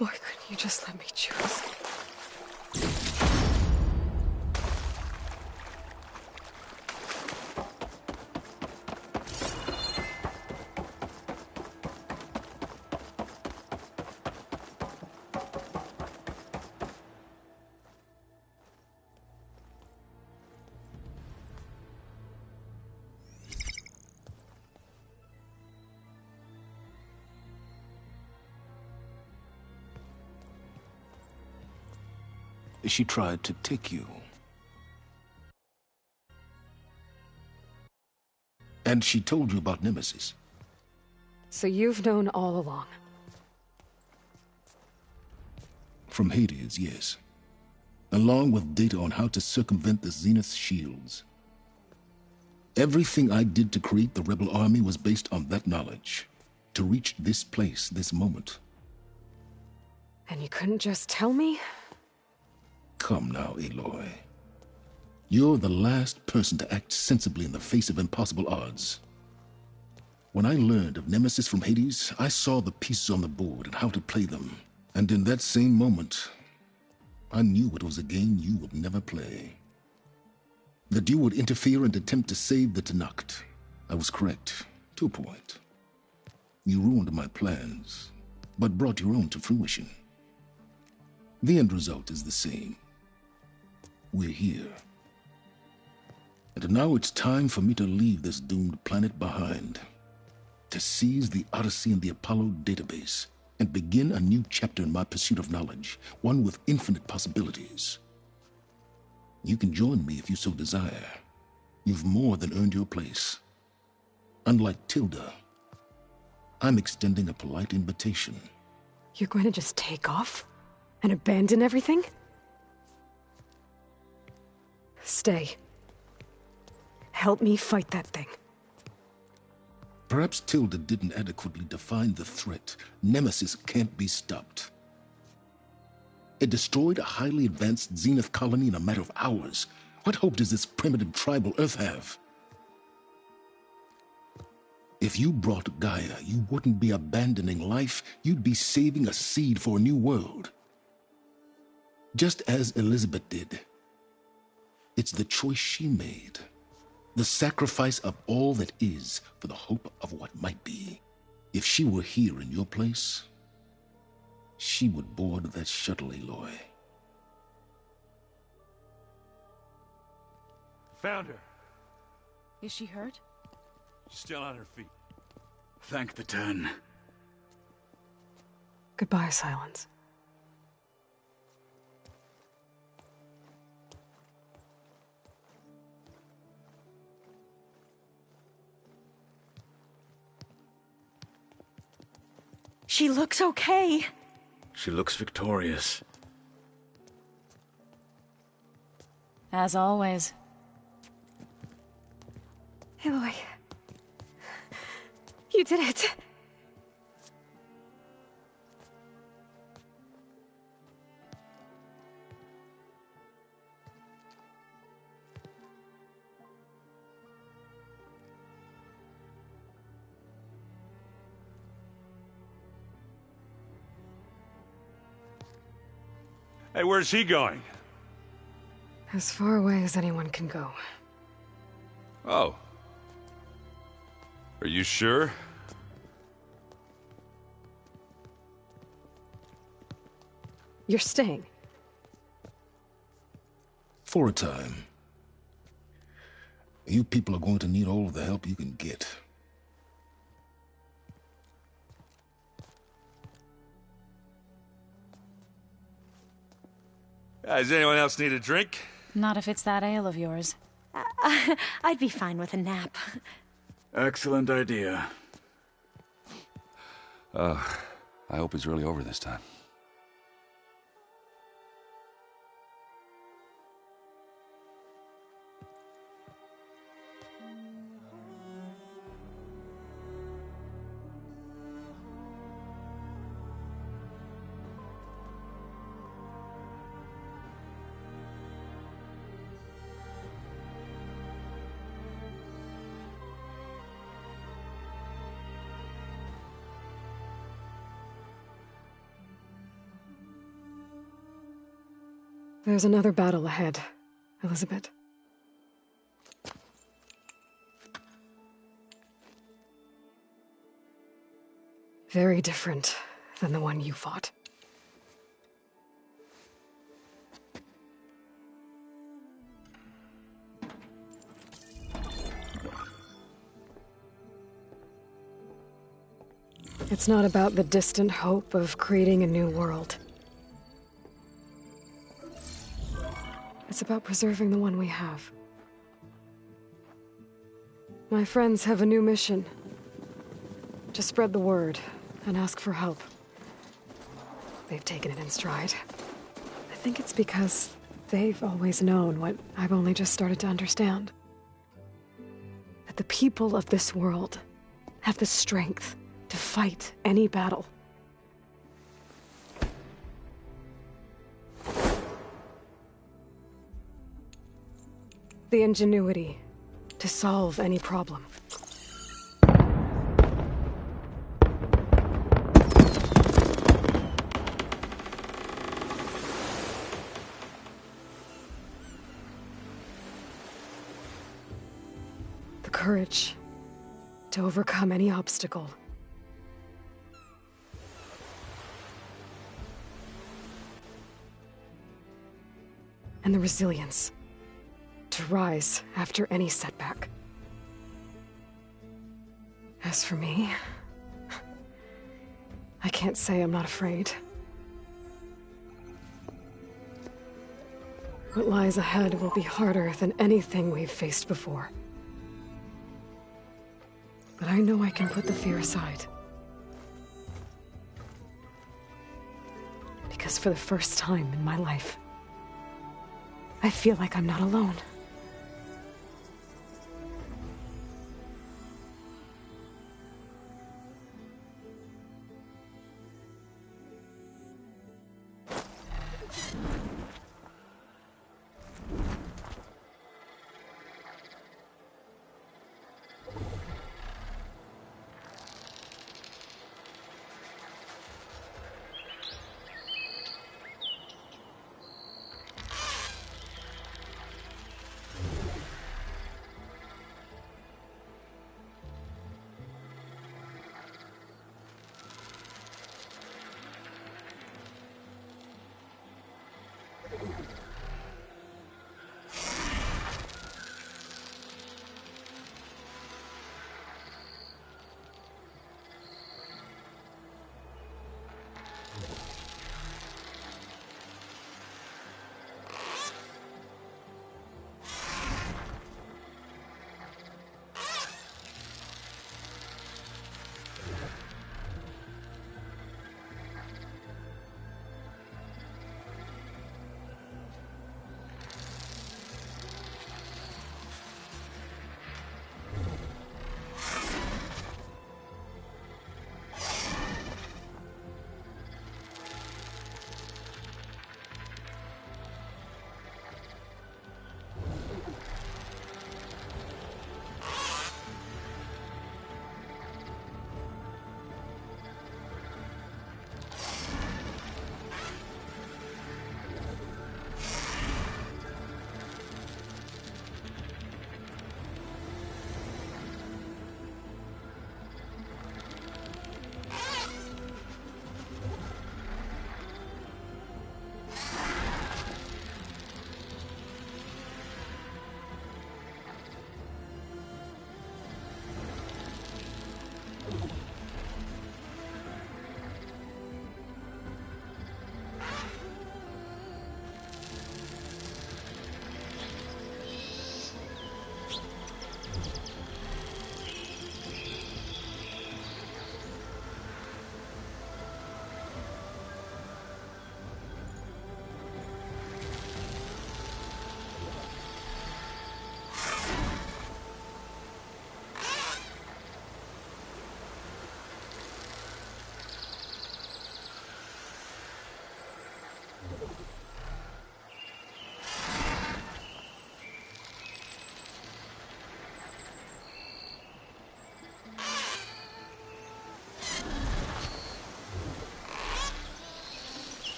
Why couldn't you just let me choose? She tried to take you. And she told you about Nemesis. So you've known all along. From Hades, yes. Along with data on how to circumvent the Zenith's shields. Everything I did to create the rebel army was based on that knowledge. To reach this place, this moment. And you couldn't just tell me? Come now, Aloy. You're the last person to act sensibly in the face of impossible odds. When I learned of Nemesis from Hades, I saw the pieces on the board and how to play them. And in that same moment, I knew it was a game you would never play. That you would interfere and attempt to save the Tenakth. I was correct, to a point. You ruined my plans, but brought your own to fruition. The end result is the same. We're here. And now it's time for me to leave this doomed planet behind. To seize the Odyssey and the Apollo database, and begin a new chapter in my pursuit of knowledge, one with infinite possibilities. You can join me if you so desire. You've more than earned your place. Unlike Tilda, I'm extending a polite invitation. You're going to just take off? And abandon everything? Stay. Help me fight that thing. Perhaps Tilda didn't adequately define the threat. Nemesis can't be stopped. It destroyed a highly advanced Zenith colony in a matter of hours. What hope does this primitive tribal Earth have? If you brought Gaia, you wouldn't be abandoning life, you'd be saving a seed for a new world. Just as Elizabeth did. It's the choice she made. The sacrifice of all that is for the hope of what might be. If she were here in your place, she would board that shuttle, Aloy. Found her. Is she hurt? Still on her feet. Thank the Ten. Goodbye, Silence. She looks okay. She looks victorious. As always. Aloy. You did it. Hey, where's he going? As far away as anyone can go. Oh. Are you sure? You're staying. For a time. You people are going to need all of the help you can get. Does anyone else need a drink? Not if it's that ale of yours. I'd be fine with a nap. Excellent idea. I hope it's really over this time. There's another battle ahead, Elizabeth. Very different than the one you fought. It's not about the distant hope of creating a new world. it's about preserving the one we have. My friends have a new mission. To spread the word and ask for help. They've taken it in stride. I think it's because they've always known what I've only just started to understand. That the people of this world have the strength to fight any battle. The ingenuity to solve any problem. The courage to overcome any obstacle. And the resilience to rise after any setback. As for me, I can't say I'm not afraid. What lies ahead will be harder than anything we've faced before. But I know I can put the fear aside. Because for the first time in my life, I feel like I'm not alone.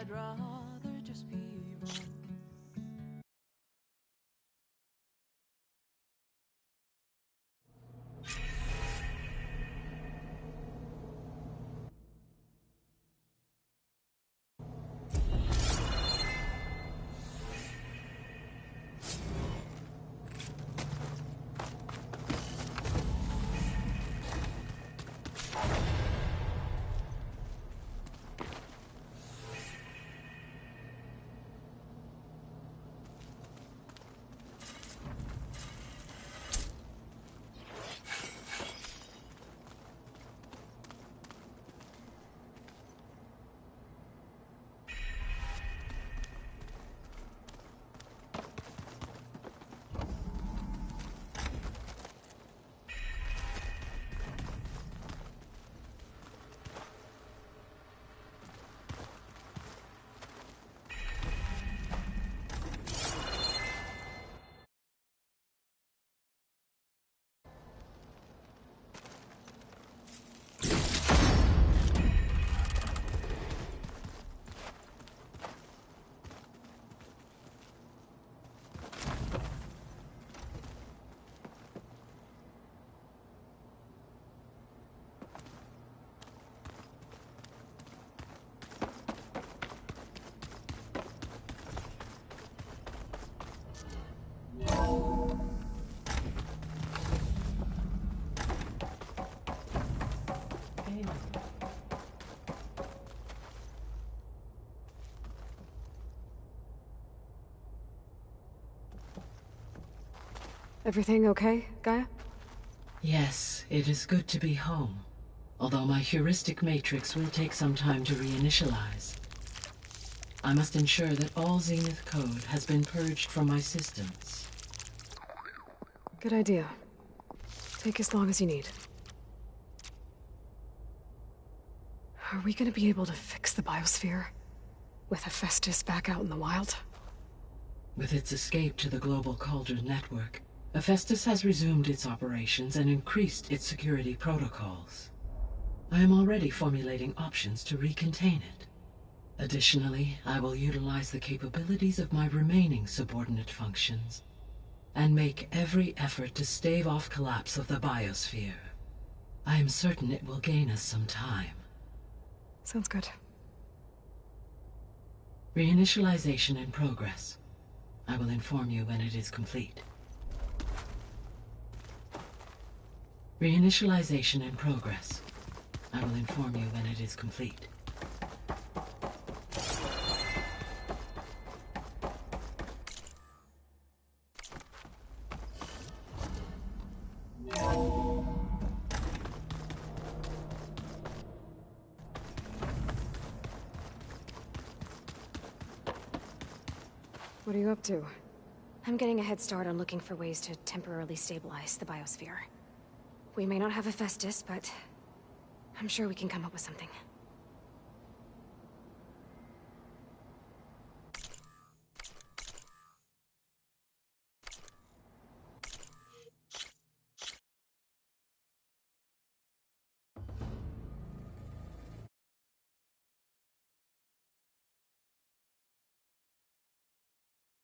I'd rather just be wrong. Everything okay, Gaia? Yes, it is good to be home. Although my heuristic matrix will take some time to reinitialize. I must ensure that all Zenith code has been purged from my systems. Good idea. Take as long as you need. Are we gonna be able to fix the biosphere? With Hephaestus back out in the wild? With its escape to the global Cauldron network, Hephaestus has resumed its operations and increased its security protocols. I am already formulating options to recontain it. Additionally, I will utilize the capabilities of my remaining subordinate functions and make every effort to stave off collapse of the biosphere. I am certain it will gain us some time. Sounds good. Reinitialization in progress. I will inform you when it is complete. Reinitialization in progress. I will inform you when it is complete. What are you up to? I'm getting a head start on looking for ways to temporarily stabilize the biosphere. We may not have Hephaestus, but I'm sure we can come up with something.